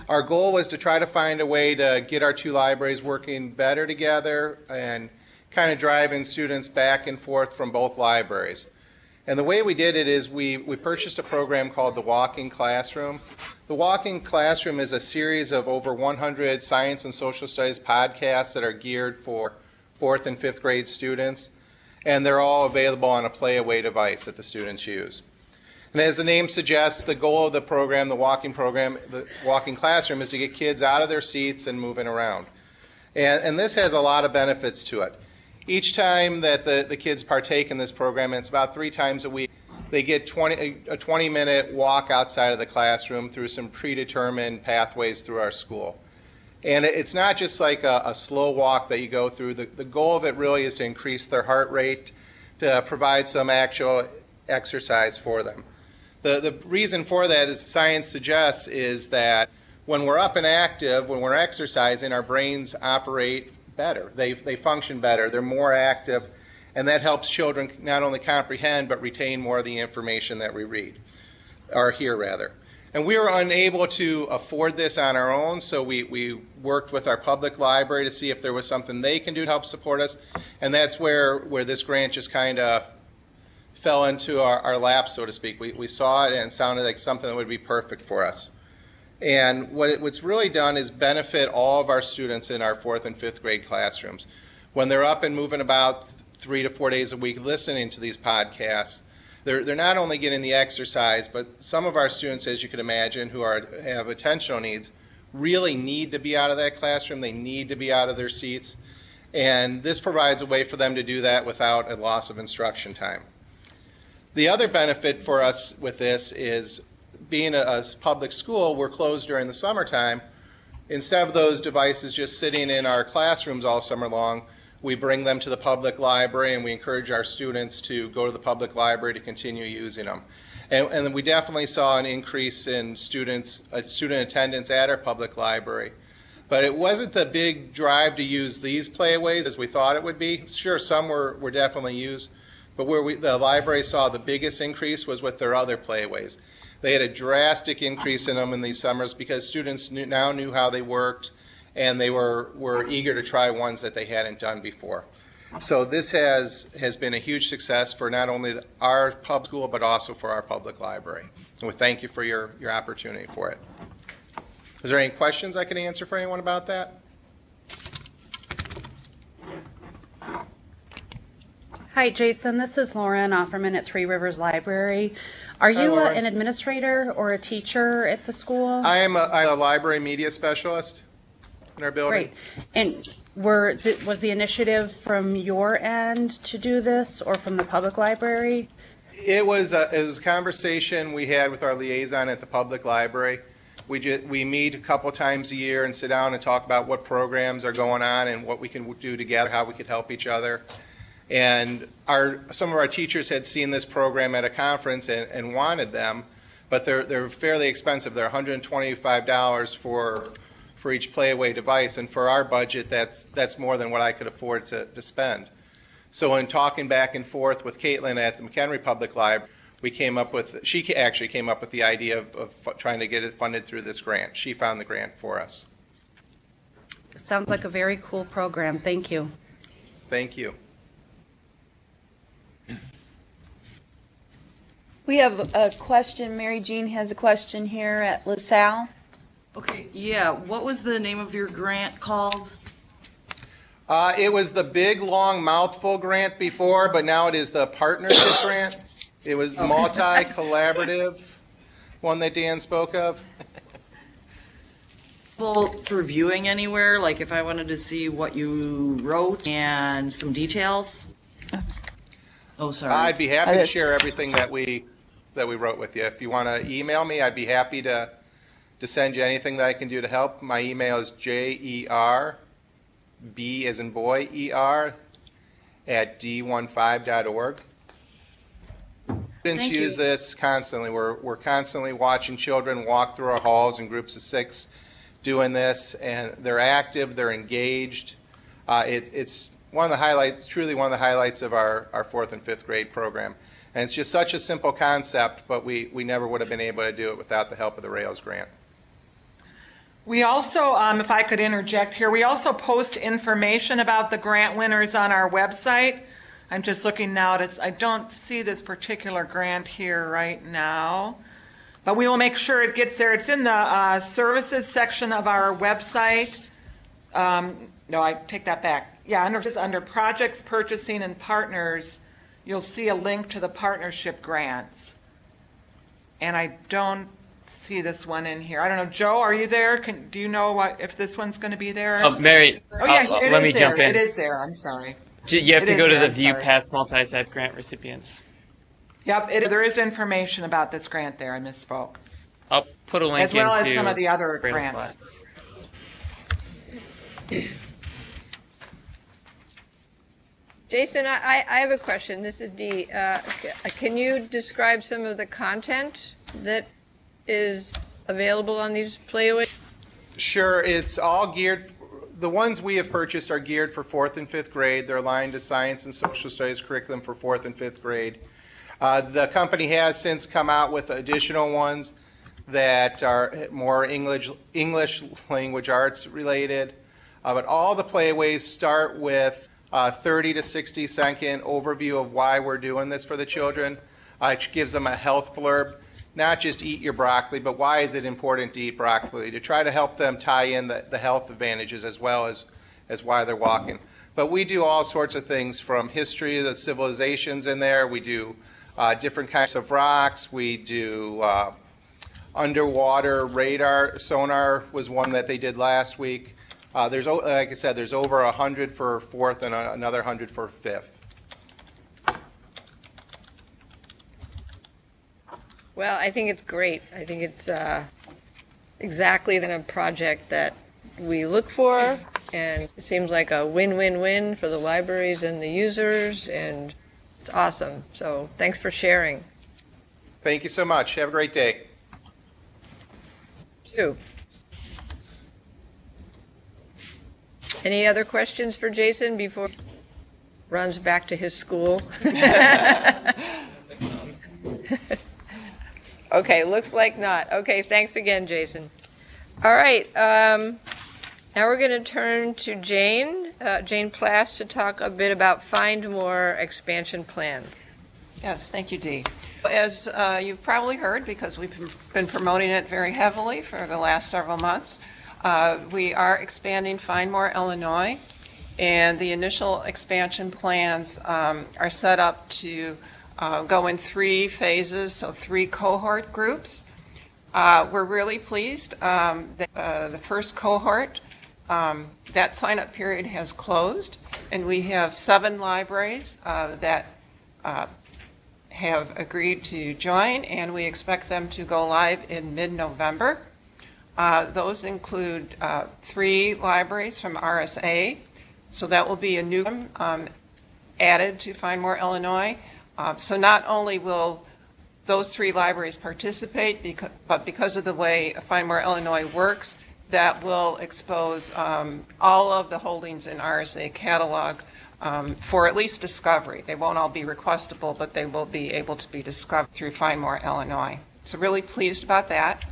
Speaker 15: Our goal was to try to find a way to get our two libraries working better together and kind of driving students back and forth from both libraries. And the way we did it is we purchased a program called the Walking Classroom. The Walking Classroom is a series of over 100 science and social studies podcasts that are geared for 4th and 5th grade students, and they're all available on a play-away device that the students use. And as the name suggests, the goal of the program, the Walking Classroom, is to get kids out of their seats and moving around. And this has a lot of benefits to it. Each time that the kids partake in this program, and it's about 3 times a week, they get a 20-minute walk outside of the classroom through some predetermined pathways through our school. And it's not just like a slow walk that you go through. The goal of it really is to increase their heart rate, to provide some actual exercise for them. The reason for that, as science suggests, is that when we're up and active, when we're exercising, our brains operate better. They function better. They're more active, and that helps children not only comprehend but retain more of the information that we read, or hear rather. And we were unable to afford this on our own, so we worked with our public library to see if there was something they can do to help support us, and that's where this grant just kind of fell into our lap, so to speak. We saw it and it sounded like something that would be perfect for us. And what's really done is benefit all of our students in our 4th and 5th grade classrooms. When they're up and moving about 3 to 4 days a week listening to these podcasts, they're not only getting the exercise, but some of our students, as you can imagine, who have attentional needs, really need to be out of that classroom. They need to be out of their seats. And this provides a way for them to do that without a loss of instruction time. The other benefit for us with this is, being a public school, we're closed during the summertime. Instead of those devices just sitting in our classrooms all summer long, we bring them to the public library, and we encourage our students to go to the public library to continue using them. And we definitely saw an increase in student attendance at our public library. But it wasn't the big drive to use these playaways as we thought it would be. Sure, some were definitely used, but where the library saw the biggest increase was with their other playaways. They had a drastic increase in them in these summers because students now knew how they worked, and they were eager to try ones that they hadn't done before. So this has been a huge success for not only our public school, but also for our public library. And we thank you for your opportunity for it. Is there any questions I can answer for anyone about that?
Speaker 12: Hi, Jason. This is Lauren Offerman at Three Rivers Library. Are
Speaker 15: Hi,
Speaker 12: you
Speaker 15: Lauren.
Speaker 12: an administrator or a teacher at the school?
Speaker 15: I'm a library media specialist in our building.
Speaker 12: Great. And was the initiative from your end to do this, or from the public library?
Speaker 15: It was a conversation we had with our liaison at the public library. We meet a couple times a year and sit down and talk about what programs are going on and what we can do together, how we could help each other. And some of our teachers had seen this program at a conference and wanted them, but they're fairly expensive. They're $125 for each playaway device, and for our budget, that's more than what I could afford to spend. So in talking back and forth with Caitlin at the McHenry Public Library, she actually came up with the idea of trying to get it funded through this grant. She found the grant for us.
Speaker 12: Sounds like a very cool program. Thank you.
Speaker 15: Thank you.
Speaker 7: We have a question. Mary Jean has a question here at LaSalle.
Speaker 9: Okay, yeah, what was the name of your grant called?
Speaker 15: It was the big, long, mouthful grant before, but now it is the partnership grant. It was multi-collaborative, one that Dan spoke of.
Speaker 9: For viewing anywhere, like if I wanted to see what you wrote and some details? Oh, sorry.
Speaker 15: I'd be happy to share everything that we wrote with you. If you want to email me, I'd be happy to to send you anything that I can do to help. My email is JER, B as in boy, ER, at d15.org. Students
Speaker 7: Thank you.
Speaker 15: use this constantly. We're constantly watching children walk through our halls in groups of 6 doing this, and they're active, they're engaged. It's one of the highlights, truly one of the highlights of our 4th and 5th grade program. And it's just such a simple concept, but we never would have been able to do it without the help of the Rails grant.
Speaker 3: We also, if I could interject here, we also post information about the grant winners on our website. I'm just looking now at I don't see this particular grant here right now, but we will make sure it gets there. It's in the services section of our website. No, I take that back. Yeah, under projects, purchasing, and partners, you'll see a link to the partnership grants. And I don't see this one in here. I don't know, Joe, are you there? Do you know if this one's going to be there?
Speaker 17: Oh, Mary,
Speaker 3: Oh, yeah, it
Speaker 17: let
Speaker 3: is
Speaker 17: me
Speaker 3: there.
Speaker 17: jump in.
Speaker 3: It is there. I'm sorry.
Speaker 17: You have
Speaker 3: It
Speaker 17: to
Speaker 3: is
Speaker 17: go to
Speaker 3: there,
Speaker 17: the
Speaker 3: I'm
Speaker 17: View
Speaker 3: sorry.
Speaker 17: Past Multi-Type Grant Recipients.
Speaker 3: Yep, there is information about this grant there. I misspoke.
Speaker 17: I'll put a link
Speaker 3: As well
Speaker 17: into
Speaker 3: as some of the other
Speaker 17: Rails
Speaker 3: grants.
Speaker 17: Lab.
Speaker 2: Jason, I have a question. This is Dee. Can you describe some of the content that is available on these playaways?
Speaker 15: Sure, it's all geared, the ones we have purchased are geared for 4th and 5th grade. They're aligned to science and social studies curriculum for 4th and 5th grade. The company has since come out with additional ones that are more English language arts related. But all the playaways start with 30 to 60 second overview of why we're doing this for the children. It gives them a health blurb. Not just eat your broccoli, but why is it important to eat broccoli? To try to help them tie in the health advantages as well as why they're walking. But we do all sorts of things from history of the civilizations in there. We do different kinds of rocks. We do underwater radar. Sonar was one that they did last week. There's, like I said, there's over 100 for 4th and another 100 for 5th.
Speaker 2: Well, I think it's great. I think it's exactly the project that we look for, and it seems like a win-win-win for the libraries and the users, and it's awesome. So thanks for sharing.
Speaker 15: Thank you so much. Have a great day.
Speaker 2: Two. Any other questions for Jason before he runs back to his school? Okay, looks like not. Okay, thanks again, Jason. All right, now we're going to turn to Jane Plass, to talk a bit about Find More expansion plans.
Speaker 19: Yes, thank you, Dee. As you've probably heard, because we've been promoting it very heavily for the last several months, we are expanding Find More Illinois, and the initial expansion plans are set up to go in 3 phases, so 3 cohort groups. We're really pleased that the first cohort, that sign-up period has closed, and we have 7 libraries that have agreed to join, and we expect them to go live in mid-November. Those include 3 libraries from RSA, so that will be a new added to Find More Illinois. So not only will those 3 libraries participate, but because of the way Find More Illinois works, that will expose all of the holdings in RSA catalog for at least discovery. They won't all be requestable, but they will be able to be discovered through Find More Illinois. So really pleased about that.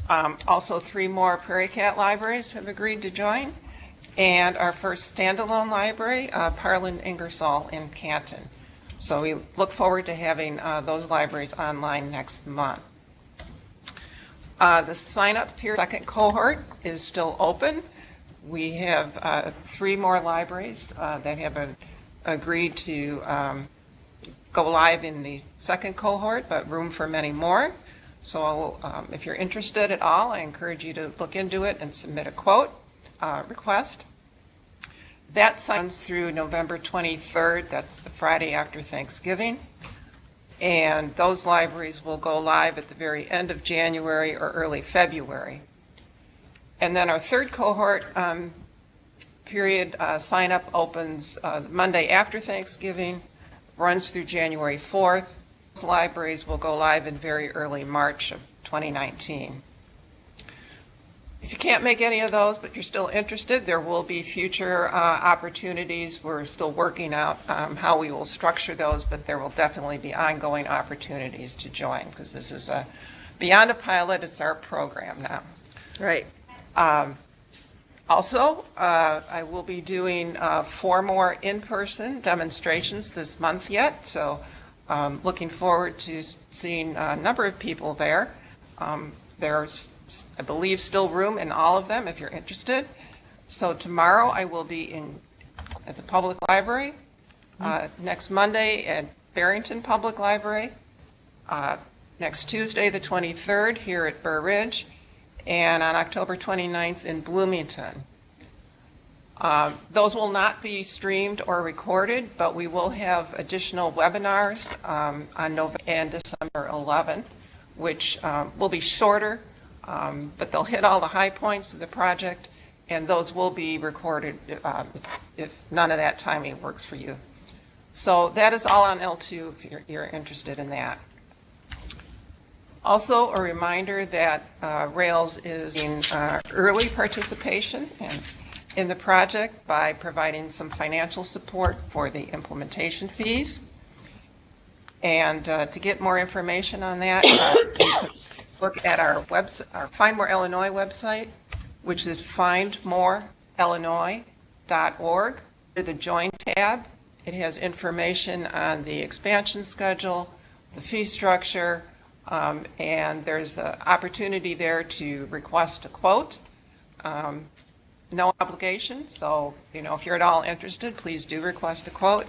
Speaker 19: Also 3 more Prairie Cat libraries have agreed to join, and our first standalone library, Parlin Ingersoll in Canton. So we look forward to having those libraries online next month. The sign-up period, second cohort, is still open. We have 3 more libraries that have agreed to go live in the second cohort, but room for many more. So if you're interested at all, I encourage you to look into it and submit a quote request. That runs through November 23rd. That's the Friday after Thanksgiving. And those libraries will go live at the very end of January or early February. And then our third cohort period sign-up opens Monday after Thanksgiving, runs through January 4th. Those libraries will go live in very early March of 2019. If you can't make any of those, but you're still interested, there will be future opportunities. We're still working out how we will structure those, but there will definitely be ongoing opportunities to join, because this is beyond a pilot, it's our program now.
Speaker 2: Right.
Speaker 19: Also, I will be doing 4 more in-person demonstrations this month yet, so looking forward to seeing a number of people there. There's, I believe, still room in all of them if you're interested. So tomorrow I will be at the public library, next Monday at Barrington Public Library, next Tuesday the 23rd here at Burr Ridge, and on October 29th in Bloomington. Those will not be streamed or recorded, but we will have additional webinars on November and December 11th, which will be shorter, but they'll hit all the high points of the project, and those will be recorded if none of that timing works for you. So that is all on L2 if you're interested in that. Also, a reminder that Rails is in early participation in the project by providing some financial support for the implementation fees. And to get more information on that, you can look at our website, our Find More Illinois website, which is findmoreillinois.org. Under the Join tab, it has information on the expansion schedule, the fee structure, and there's an opportunity there to request a quote. No obligation, so if you're at all interested, please do request a quote,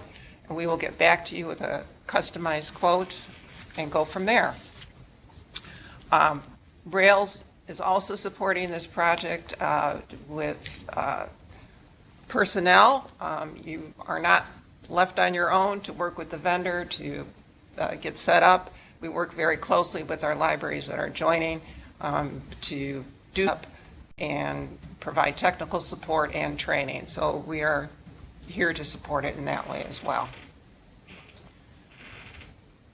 Speaker 19: and we will get back to you with a customized quote and go from there. Rails is also supporting this project with personnel. You are not left on your own to work with the vendor to get set up. We work very closely with our libraries that are joining to do that and provide technical support and training. So we are here to support it in that way as well.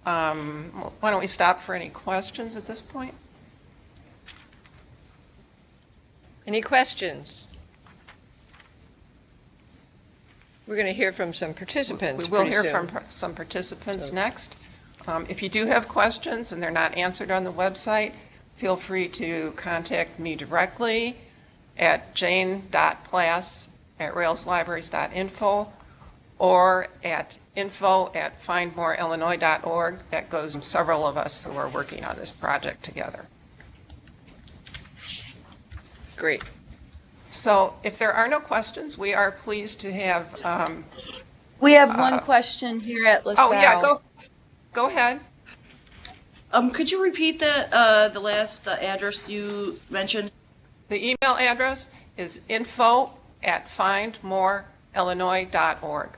Speaker 19: Why don't we stop for any questions at this point?
Speaker 2: Any questions? We're going to hear from some participants.
Speaker 19: We will hear
Speaker 2: soon.
Speaker 19: from some participants next. If you do have questions and they're not answered on the website, feel free to contact me directly at jane.plass@railslibraries.info or at info@findmoreillinois.org. That goes to several of us who are working on this project together.
Speaker 2: Great.
Speaker 19: So if there are no questions, we are pleased to have...
Speaker 7: We have one question here at LaSalle.
Speaker 19: Oh, yeah, go ahead.
Speaker 9: Could you repeat that, the last address you mentioned?
Speaker 19: The email address is info@findmoreillinois.org.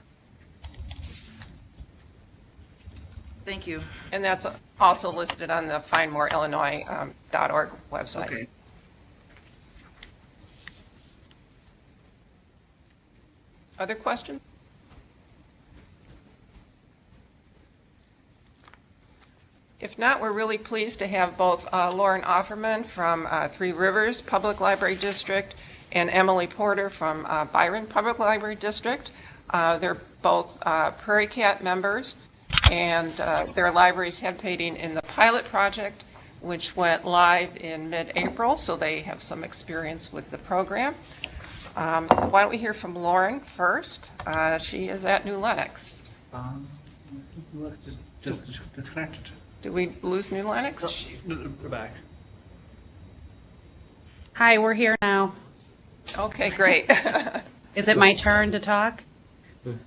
Speaker 9: Thank you.
Speaker 19: And that's also listed on the findmoreillinois.org website.
Speaker 9: Okay.
Speaker 19: Other questions? If not, we're really pleased to have both Lauren Offerman from Three Rivers Public Library District and Emily Porter from Byron Public Library District. They're both Prairie Cat members, and their libraries have participating in the pilot project, which went live in mid-April, so they have some experience with the program. So why don't we hear from Lauren first? She is at New Lenox.
Speaker 4: Just disconnected.
Speaker 19: Did we lose New Lenox?
Speaker 4: We're back.
Speaker 12: Hi, we're here now.
Speaker 19: Okay, great.
Speaker 12: Is it my turn to talk?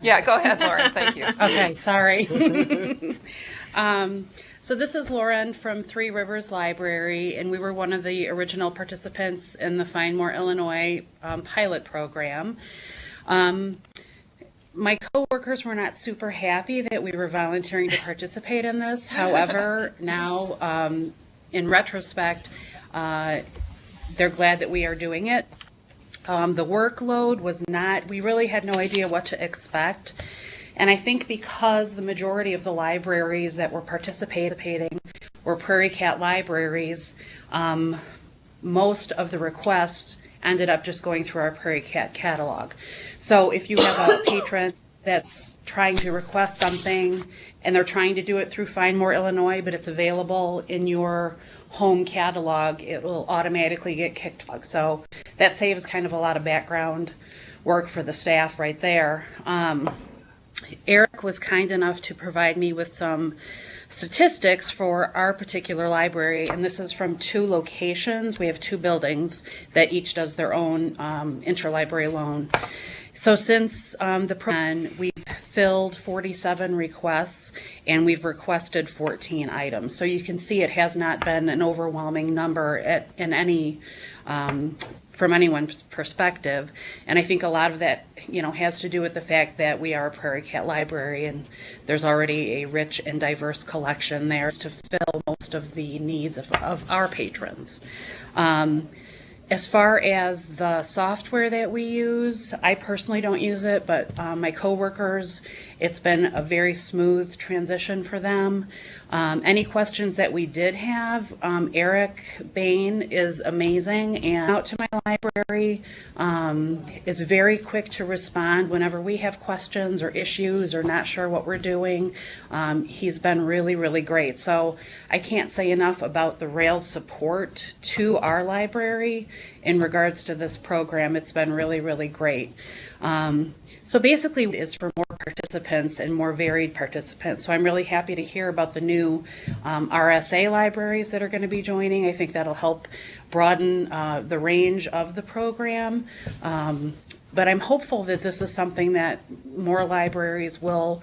Speaker 19: Yeah, go ahead, Lauren. Thank you.
Speaker 12: Okay, sorry. So this is Lauren from Three Rivers Library, and we were one of the original participants in the Find More Illinois pilot program. My coworkers were not super happy that we were volunteering to participate in this. However, now, in retrospect, they're glad that we are doing it. The workload was not, we really had no idea what to expect. And I think because the majority of the libraries that were participating were Prairie Cat libraries, most of the requests ended up just going through our Prairie Cat catalog. So if you have a patron that's trying to request something and they're trying to do it through Find More Illinois, but it's available in your home catalog, it will automatically get kicked. So that saves kind of a lot of background work for the staff right there. Eric was kind enough to provide me with some statistics for our particular library, and this is from 2 locations. We have 2 buildings that each does their own interlibrary loan. So since the program, we've filled 47 requests and we've requested 14 items. So you can see it has not been an overwhelming number in any from anyone's perspective. And I think a lot of that, has to do with the fact that we are a Prairie Cat library and there's already a rich and diverse collection there to fill most of the needs of our patrons. As far as the software that we use, I personally don't use it, but my coworkers, it's been a very smooth transition for them. Any questions that we did have, Eric Bain is amazing and out to my library, is very quick to respond whenever we have questions or issues or not sure what we're doing. He's been really, really great. So I can't say enough about the Rails support to our library in regards to this program. It's been really, really great. So basically it is for more participants and more varied participants. So I'm really happy to hear about the new RSA libraries that are going to be joining. I think that'll help broaden the range of the program. But I'm hopeful that this is something that more libraries will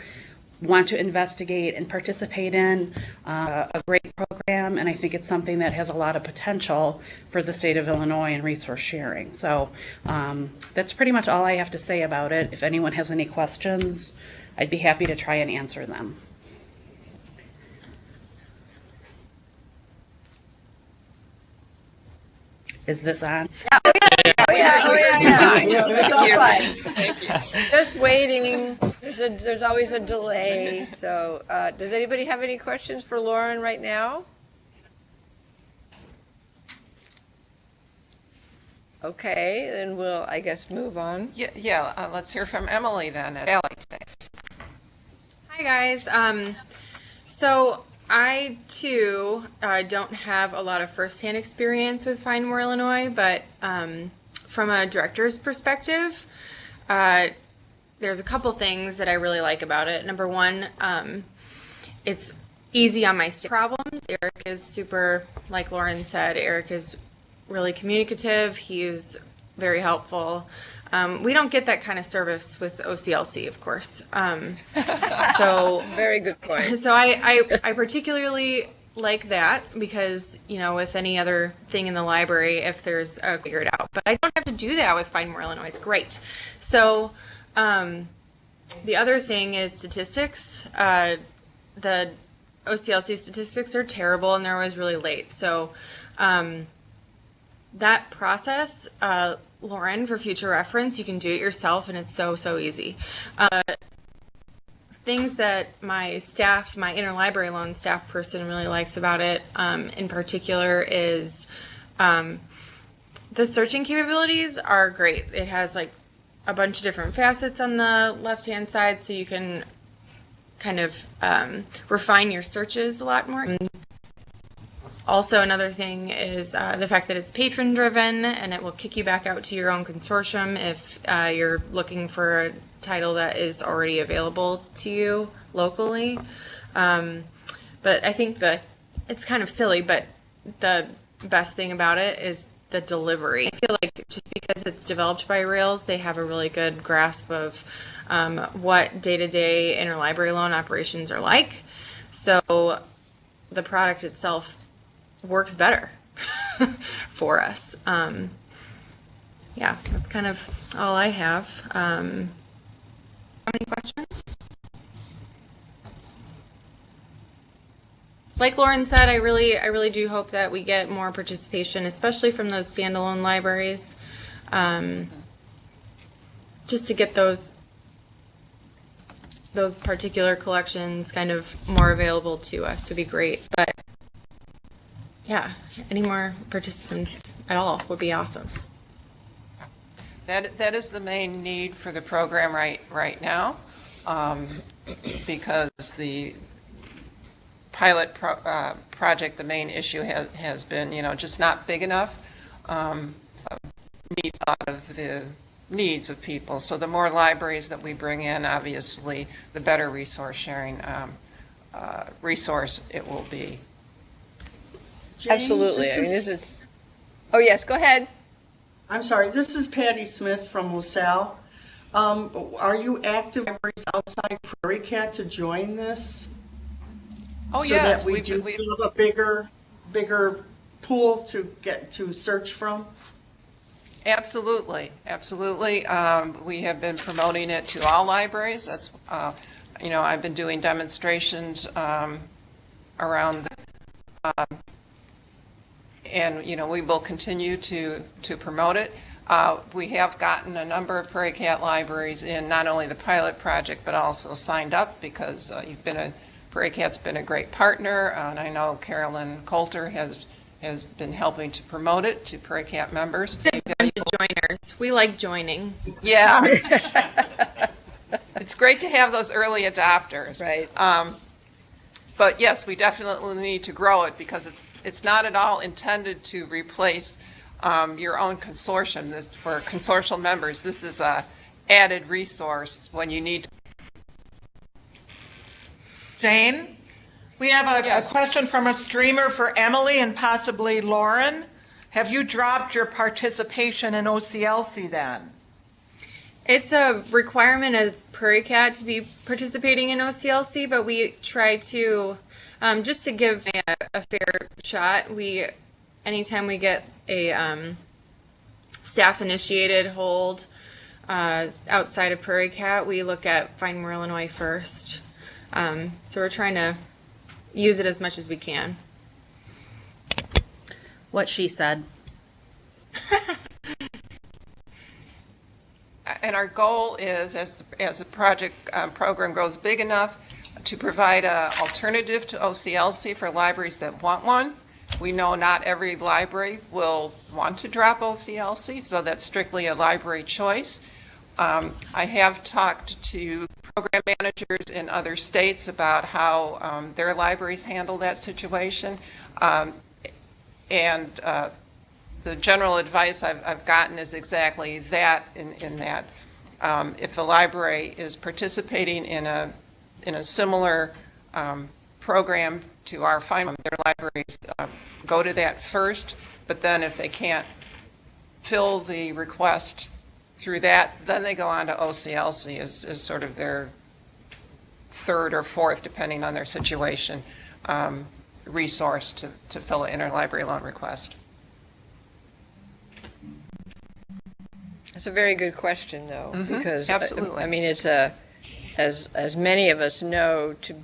Speaker 12: want to investigate and participate in. A great program, and I think it's something that has a lot of potential for the state of Illinois and resource sharing. So that's pretty much all I have to say about it. If anyone has any questions, I'd be happy to try and answer them. Is this on?
Speaker 2: Oh yeah. It's all fine.
Speaker 19: Thank you.
Speaker 2: Just waiting. There's always a delay. So, does anybody have any questions for Lauren right now? Okay, then we'll, I guess, move on.
Speaker 19: Let's hear from Emily then at Valley today.
Speaker 20: Hi guys. So I too don't have a lot of firsthand experience with Find More Illinois, but from a director's perspective, there's a couple things that I really like about it. Number one, it's easy on my problems. Eric is super, like Lauren said, Eric is really communicative. He's very helpful. We don't get that kind of service with OCLC, of course. So
Speaker 2: very good point.
Speaker 20: So I particularly like that because, with any other thing in the library, if there's a figure it out, but I don't have to do that with Find More Illinois. It's great. So the other thing is statistics. The OCLC statistics are terrible and they're always really late. So that process, Lauren, for future reference, you can do it yourself and it's so easy. Things that my staff, my interlibrary loan staff person really likes about it in particular is the searching capabilities are great. It has like a bunch of different facets on the left-hand side, so you can kind of refine your searches a lot more. Also, another thing is the fact that it's patron-driven, and it will kick you back out to your own consortium if you're looking for a title that is already available to you locally. But I think it's kind of silly, but the best thing about it is the delivery. I feel like just because it's developed by Rails, they have a really good grasp of what day-to-day interlibrary loan operations are like. So the product itself works better for us. Yeah, that's kind of all I have. Any questions? Like Lauren said, I really do hope that we get more participation, especially from those standalone libraries, just to get those particular collections kind of more available to us would be great. But yeah, any more participants at all would be awesome.
Speaker 19: That is the main need for the program right now, because the pilot project, the main issue has been, just not big enough, meet a lot of the needs of people. So the more libraries that we bring in, obviously, the better resource sharing resource it will be.
Speaker 13: Jane,
Speaker 2: Absolutely. I mean, this is. Oh yes, go ahead.
Speaker 13: I'm sorry, this is Patty Smith from LaSalle. Are you active libraries outside Prairie Cat to join this?
Speaker 19: Oh,
Speaker 13: so
Speaker 19: yes.
Speaker 13: that we do have a bigger pool to search from?
Speaker 19: Absolutely, absolutely. We have been promoting it to all libraries. That's, I've been doing demonstrations around, and we will continue to promote it. We have gotten a number of Prairie Cat libraries in not only the pilot project, but also signed up because Prairie Cat's been a great partner, and I know Carolyn Coulter has been helping to promote it to Prairie Cat members.
Speaker 20: Joiners, we like joining.
Speaker 19: Yeah. It's great to have those early adopters.
Speaker 2: Right.
Speaker 19: But yes, we definitely need to grow it because it's not at all intended to replace your own consortium. For consortial members, this is a added resource when you need to.
Speaker 3: Jane, we have a question from a streamer for Emily and possibly Lauren. Have you dropped your participation in OCLC then?
Speaker 20: It's a requirement of Prairie Cat to be participating in OCLC, but we try to, just to give a fair shot, anytime we get a staff-initiated hold outside of Prairie Cat, we look at Find More Illinois first. So we're trying to use it as much as we can.
Speaker 12: What she said.
Speaker 19: And our goal is, as the project program grows big enough, to provide an alternative to OCLC for libraries that want one. We know not every library will want to drop OCLC, so that's strictly a library choice. I have talked to program managers in other states about how their libraries handle that situation. And the general advice I've gotten is exactly that, in that if a library is participating in a similar program to our Find their libraries, go to that first, but then if they can't fill the request through that, then they go on to OCLC as sort of their third or fourth, depending on their situation, resource to fill an interlibrary loan request.
Speaker 2: That's a very good question, though, because
Speaker 19: absolutely.
Speaker 2: I mean, it's as many of us know, to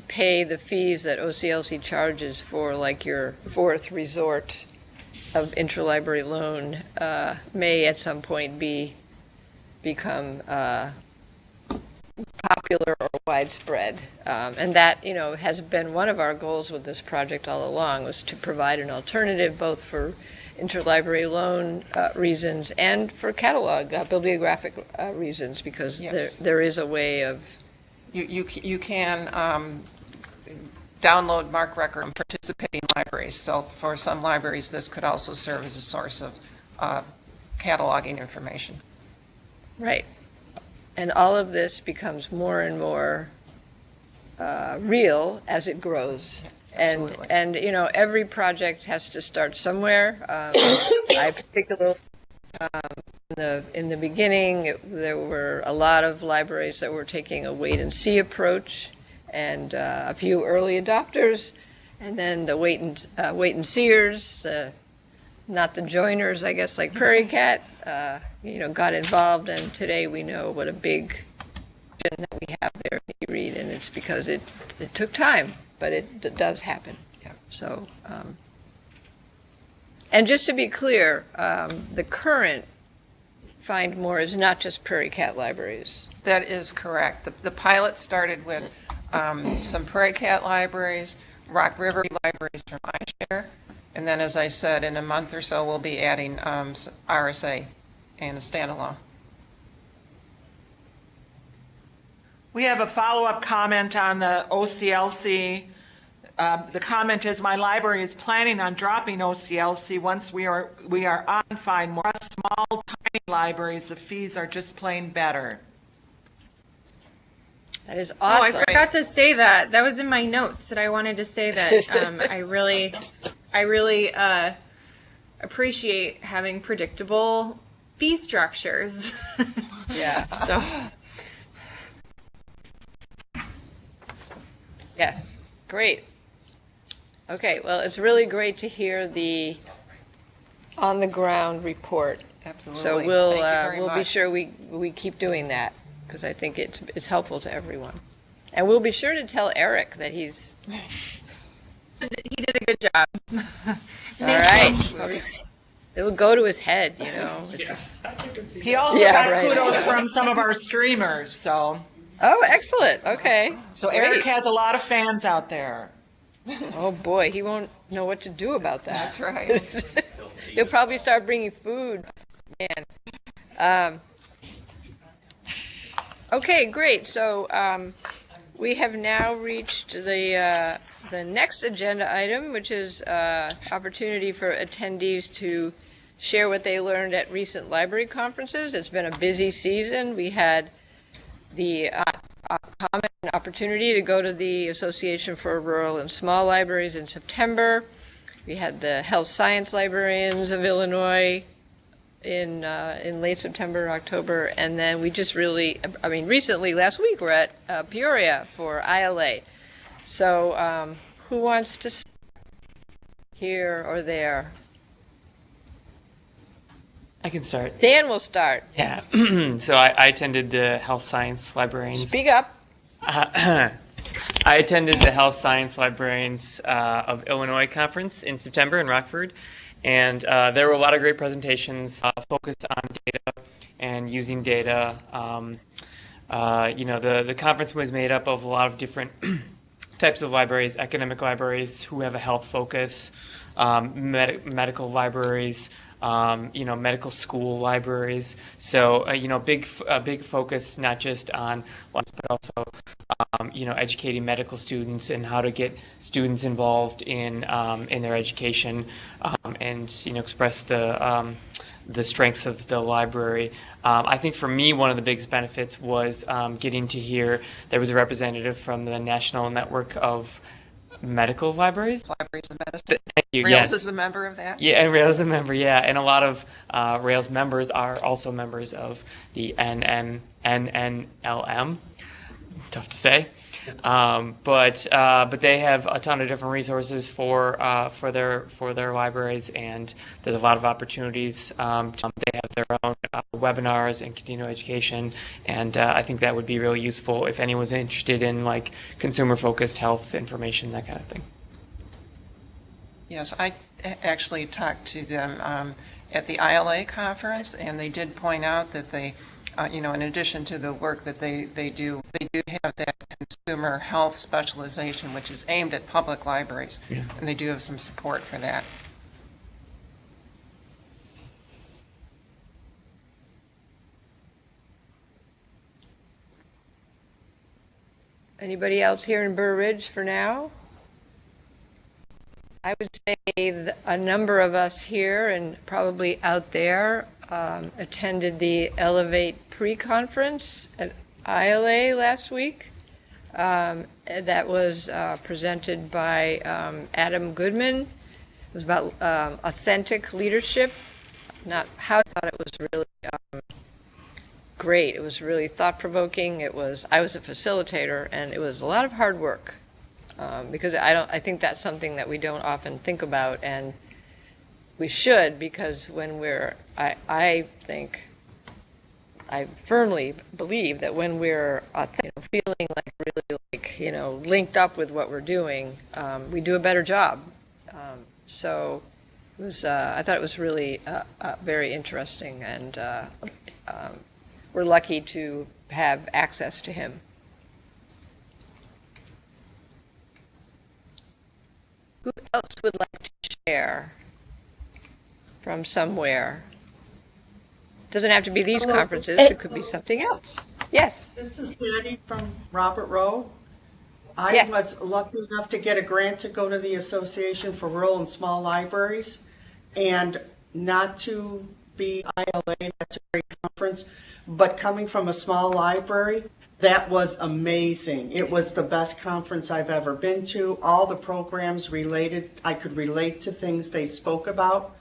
Speaker 2: pay the fees that OCLC charges for like your fourth resort of interlibrary loan may at some point become popular or widespread, and that has been one of our goals with this project all along, was to provide an alternative both for interlibrary loan reasons and for catalog bibliographic reasons, because
Speaker 19: Yes.
Speaker 2: there is a way of
Speaker 19: You can download MARC record from participating libraries. So for some libraries, this could also serve as a source of cataloging information.
Speaker 2: Right. And all of this becomes more and more real as it grows. And every project has to start somewhere. I particularly, in the beginning, there were a lot of libraries that were taking a wait and see approach, and a few early adopters, and then the wait and seers, not the joiners, I guess, like Prairie Cat, got involved. And today we know what a big have their e-read, and it's because it took time, but it does happen. So, and just to be clear, the current Find More is not just Prairie Cat Libraries.
Speaker 19: That is correct. The pilot started with some Prairie Cat libraries, Rock River libraries from iShare, and then, as I said, in a month or so, we'll be adding RSA and a standalone.
Speaker 3: We have a follow-up comment on the OCLC. The comment is, my library is planning on dropping OCLC once we are on Find More. Small, tiny libraries, the fees are just plain better.
Speaker 2: That is
Speaker 20: Oh,
Speaker 2: awesome.
Speaker 20: I forgot to say that. That was in my notes that I wanted to say that I really appreciate having predictable fee structures.
Speaker 2: Yeah.
Speaker 20: So.
Speaker 2: Yes, great. Okay, well, it's really great to hear the on-the-ground report.
Speaker 19: Absolutely.
Speaker 2: So
Speaker 19: Thank you very
Speaker 2: we'll be
Speaker 19: much.
Speaker 2: sure we keep doing that, because I think it's helpful to everyone. And we'll be sure to tell Eric that he's...
Speaker 20: He did a good job.
Speaker 2: All right. It'll go to his head, you know.
Speaker 3: He also got kudos from some of our streamers, so.
Speaker 2: Oh, excellent. Okay.
Speaker 3: So Eric
Speaker 2: Great.
Speaker 3: has a lot of fans out there.
Speaker 2: Oh, boy, he won't know what to do about that.
Speaker 19: That's right.
Speaker 2: He'll probably start bringing food. Man. Okay, great. So we have now reached the next agenda item, which is opportunity for attendees to share what they learned at recent library conferences. It's been a busy season. We had the common opportunity to go to the Association for Rural and Small Libraries in September. We had the Health Science Librarians of Illinois in late September, October, and then we just recently, last week, we're at Peoria for ILA. So who wants to start here or there?
Speaker 17: I can start.
Speaker 2: Dan will start.
Speaker 17: Yeah. So I attended the Health Science Librarians.
Speaker 2: Speak up.
Speaker 17: I attended the Health Science Librarians of Illinois conference in September in Rockford, and there were a lot of great presentations focused on data and using data. The conference was made up of a lot of different types of libraries: academic libraries who have a health focus, medical libraries, medical school libraries. So, big focus not just on ones, but also, educating medical students and how to get students involved in their education, and express the strengths of the library. I think for me, one of the biggest benefits was getting to hear there was a representative from the National Network of Medical Libraries.
Speaker 19: Libraries of Medicine.
Speaker 17: Thank you.
Speaker 19: Rails
Speaker 17: Yes.
Speaker 19: is a member of that?
Speaker 17: Yeah, and Rails is a member, yeah. And a lot of Rails members are also members of the NNLM. Tough to say. But they have a ton of different resources for their libraries, and there's a lot of opportunities. They have their own webinars and continuing education, and I think that would be really useful if anyone's interested in like consumer-focused health information, that kind of thing.
Speaker 19: Yes, I actually talked to them at the ILA conference, and they did point out that they, in addition to the work that they do have that consumer health specialization, which is aimed at public libraries, and they do have some support for that.
Speaker 2: Anybody else here in Burr Ridge for now? I would say a number of us here and probably out there attended the Elevate pre-conference at ILA last week. That was presented by Adam Goodman. It was about authentic leadership. I thought it was really great. It was really thought-provoking. I was a facilitator, and it was a lot of hard work. Because I think that's something that we don't often think about, and we should, because when I think I firmly believe that when we're feeling like really linked up with what we're doing, we do a better job. So it was, I thought it was really very interesting, and we're lucky to have access to him. Who else would like to share from somewhere? Doesn't have to be these conferences, it could be something else. Yes.
Speaker 13: This is Patty from Robert Rowe. I
Speaker 2: Yes.
Speaker 13: was lucky enough to get a grant to go to the Association for Rural and Small Libraries, and not to be ILA, that's a great conference, but coming from a small library, that was amazing. It was the best conference I've ever been to. All the programs related, I could relate to things they spoke about.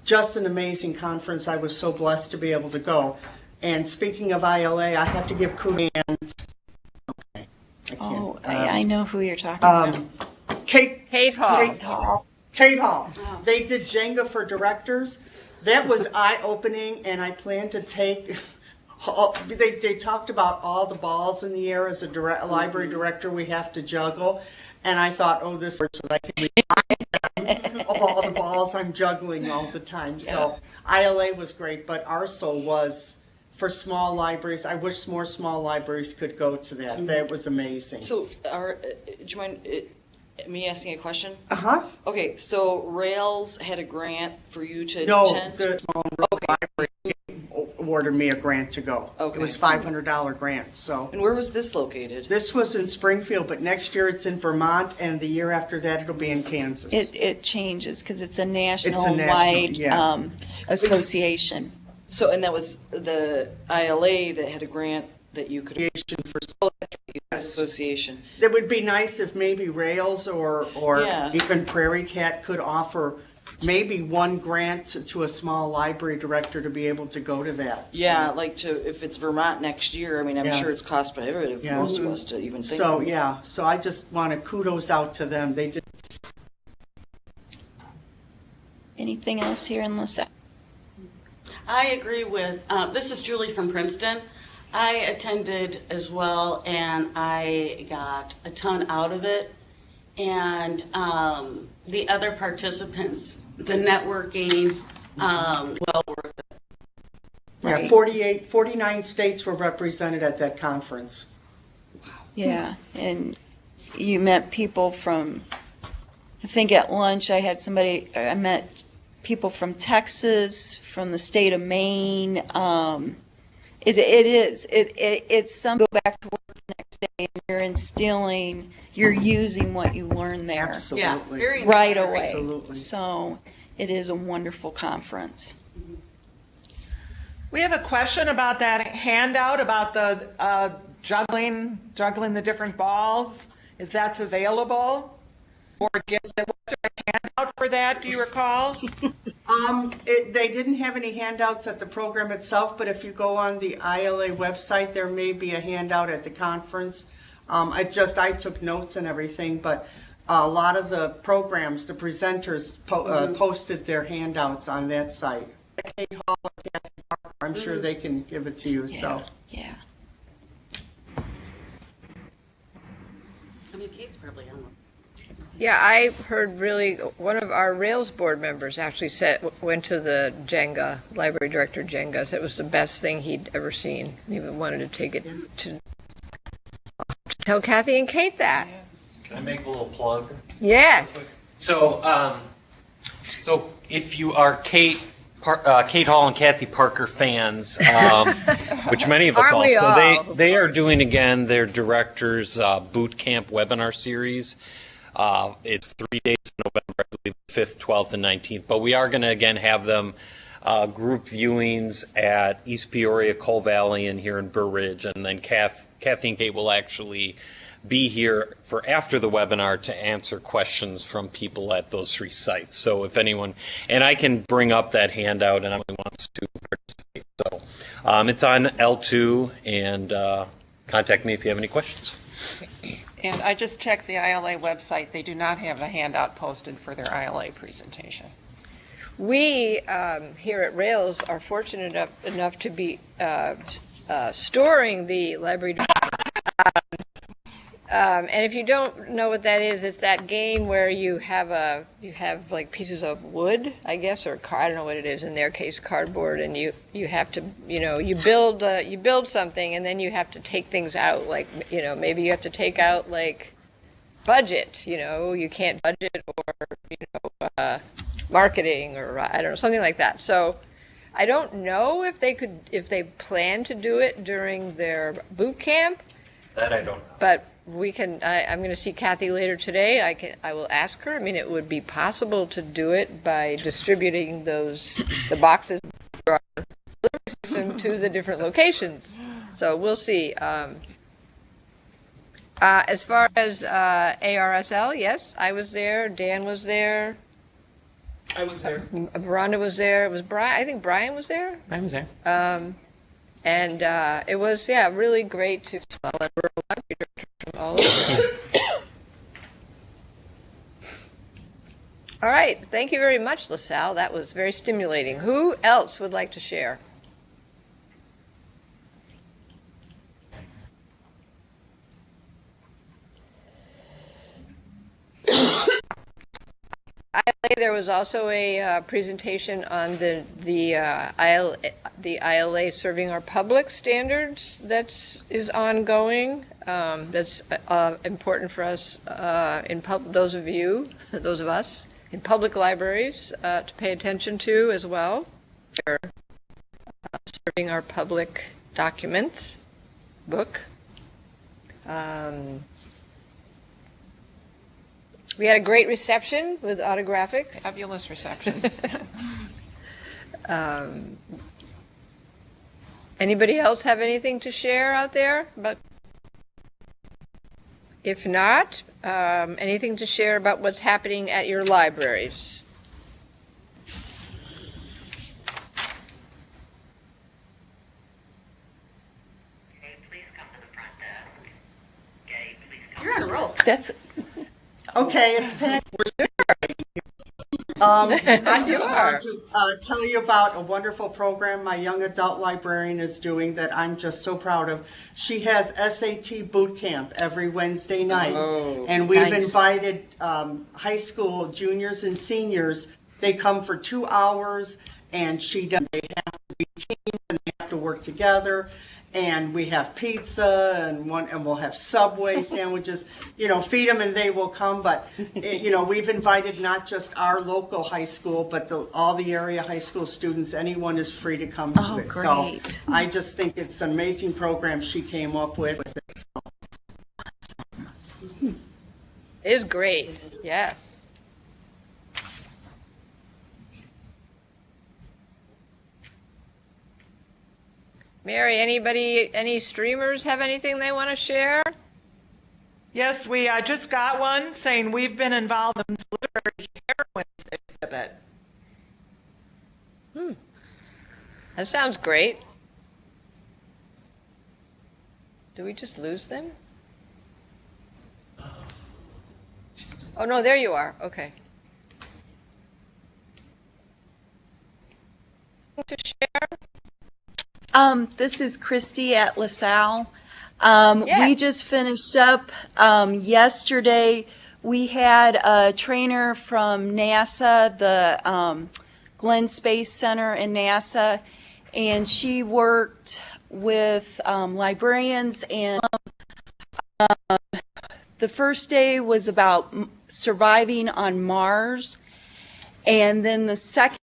Speaker 13: Just an amazing conference. I was so blessed to be able to go. And speaking of ILA, I have to give kudos. Okay, I can't.
Speaker 7: I know who you're talking about.
Speaker 13: Kate
Speaker 2: Hall.
Speaker 13: Kate Hall. They did Jenga for directors. That was eye-opening, and I plan to take. They talked about all the balls in the air as a library director we have to juggle, and I thought, oh, this is so I can remind them of all the balls I'm juggling all the time. So ILA was great, but ARSO was for small libraries. I wish more small libraries could go to that. That was amazing.
Speaker 9: So, do you mind me asking a question?
Speaker 13: Uh-huh.
Speaker 9: Okay, so Rails had a grant for you to
Speaker 13: No,
Speaker 9: attend?
Speaker 13: the small library awarded me a grant to go.
Speaker 9: Okay.
Speaker 13: It was $500 grant, so.
Speaker 9: And where was this located?
Speaker 13: This was in Springfield, but next year it's in Vermont, and the year after that it'll be in Kansas.
Speaker 7: It changes because it's a
Speaker 13: It's a
Speaker 7: national-wide
Speaker 13: yeah.
Speaker 7: association.
Speaker 9: So, and that was the ILA that had a grant that you could.
Speaker 13: For
Speaker 9: Association.
Speaker 13: It would be nice if maybe Rails or
Speaker 9: Yeah.
Speaker 13: even Prairie Cat could offer maybe one grant to a small library director to be able to go to that. So-
Speaker 9: Yeah, like if it's Vermont next year, I mean, I'm
Speaker 13: Yeah.
Speaker 9: sure it's cost prohibitive for
Speaker 13: Yeah.
Speaker 9: most of us to even think.
Speaker 13: So,
Speaker 9: of it.
Speaker 13: yeah, so I just want to kudos out to them. They did.
Speaker 7: Anything else here in LaSalle?
Speaker 21: I agree with, this is Julie from Princeton. I attended as well, and I got a ton out of it. And the other participants, the networking, well worth it.
Speaker 13: Yeah, 49 states were represented at that conference.
Speaker 7: Yeah, and you met people from, I think at lunch I met people from Texas, from the state of Maine. It's some go back to work the next day and you're using what you learned there.
Speaker 13: Absolutely. Yeah, very
Speaker 7: right away.
Speaker 13: Absolutely.
Speaker 7: So it is a wonderful conference.
Speaker 3: We have a question about that handout about the juggling the different balls. If that's available, or was there a handout for that? Do you recall?
Speaker 13: They didn't have any handouts at the program itself, but if you go on the ILA website, there may be a handout at the conference. I took notes and everything, but a lot of the programs, the presenters posted their handouts on that site. Kate Hall or Kathy Parker, I'm sure they can give it to you. So.
Speaker 7: Yeah.
Speaker 21: I mean, Kate's probably on one.
Speaker 2: Yeah, I heard one of our Rails board members actually went to the Jenga, library director Jenga, said it was the best thing he'd ever seen. He even wanted to take it to tell Kathy and Kate that.
Speaker 6: Can I make a little plug?
Speaker 2: Yes.
Speaker 6: So, so if you are Kate Hall and Kathy Parker fans, which many of us
Speaker 2: Aren't
Speaker 6: are,
Speaker 2: we
Speaker 6: so
Speaker 2: all?
Speaker 6: they are doing again their director's boot camp webinar series. It's 3 days in November, I believe, 5th, 12th, and 19th. But we are going to again have them group viewings at East Peoria, Coal Valley, and here in Burr Ridge. And then Kathy and Kate will actually be here for after the webinar to answer questions from people at those 3 sites. So if anyone, and I can bring up that handout and anyone wants to participate. So it's on L2, and contact me if you have any questions.
Speaker 19: And I just checked the ILA website. They do not have a handout posted for their ILA presentation.
Speaker 2: we here at Rails are fortunate enough to be storing the library. And if you don't know what that is, it's that game where you have like pieces of wood, I guess, or I don't know what it is. In their case, cardboard, and you have to you build something, and then you have to take things out. Like maybe you have to take out like budget. You can't budget, or marketing, or I don't know, something like that. So I don't know if they plan to do it during their boot camp.
Speaker 6: That I don't know.
Speaker 2: But we can. I'm going to see Kathy later today. I will ask her. I mean, it would be possible to do it by distributing the boxes through our delivery system to the different locations. So we'll see. As far as ARSL, yes, I was there. Dan was there.
Speaker 1: I was there.
Speaker 2: Veranda was there. It was Brian. I think Brian was there.
Speaker 17: I was there.
Speaker 2: And it was, really great to smell a rural library director from all over. All right. Thank you very much, LaSalle. That was very stimulating. Who else would like to share? There was also a presentation on the ILA serving our public standards that is ongoing. That's important for us those of us in public libraries to pay attention to as well. They're serving our public documents book. We had a great reception with autographics.
Speaker 19: Fabulous reception.
Speaker 2: Anybody else have anything to share out there? But if not, anything to share about what's happening at your libraries?
Speaker 21: You're on a roll.
Speaker 13: That's okay. It's Pat. I just want to tell you about a wonderful program my young adult librarian is doing that I'm just so proud of. She has SAT boot camp every Wednesday night, and we've invited high school juniors and seniors. They come for 2 hours, and they have to be teams and they have to work together. And we have pizza and we'll have Subway sandwiches. Feed them and they will come. But we've invited not just our local high school, but all the area high school students. Anyone is free to come to it.
Speaker 21: Great.
Speaker 13: So I just think it's an amazing program she came up with.
Speaker 2: It is great. Yeah. Mary, any streamers have anything they want to share?
Speaker 3: Yes, we just got one saying we've been involved in the literary heroines exhibit.
Speaker 2: That sounds great. Do we just lose them? Oh, no, there you are. Okay. To share?
Speaker 7: This is Christy at LaSalle. We just finished up yesterday. We had a trainer from NASA, the Glenn Space Center in NASA, and she worked with librarians, and the first day was about surviving on Mars, and then the second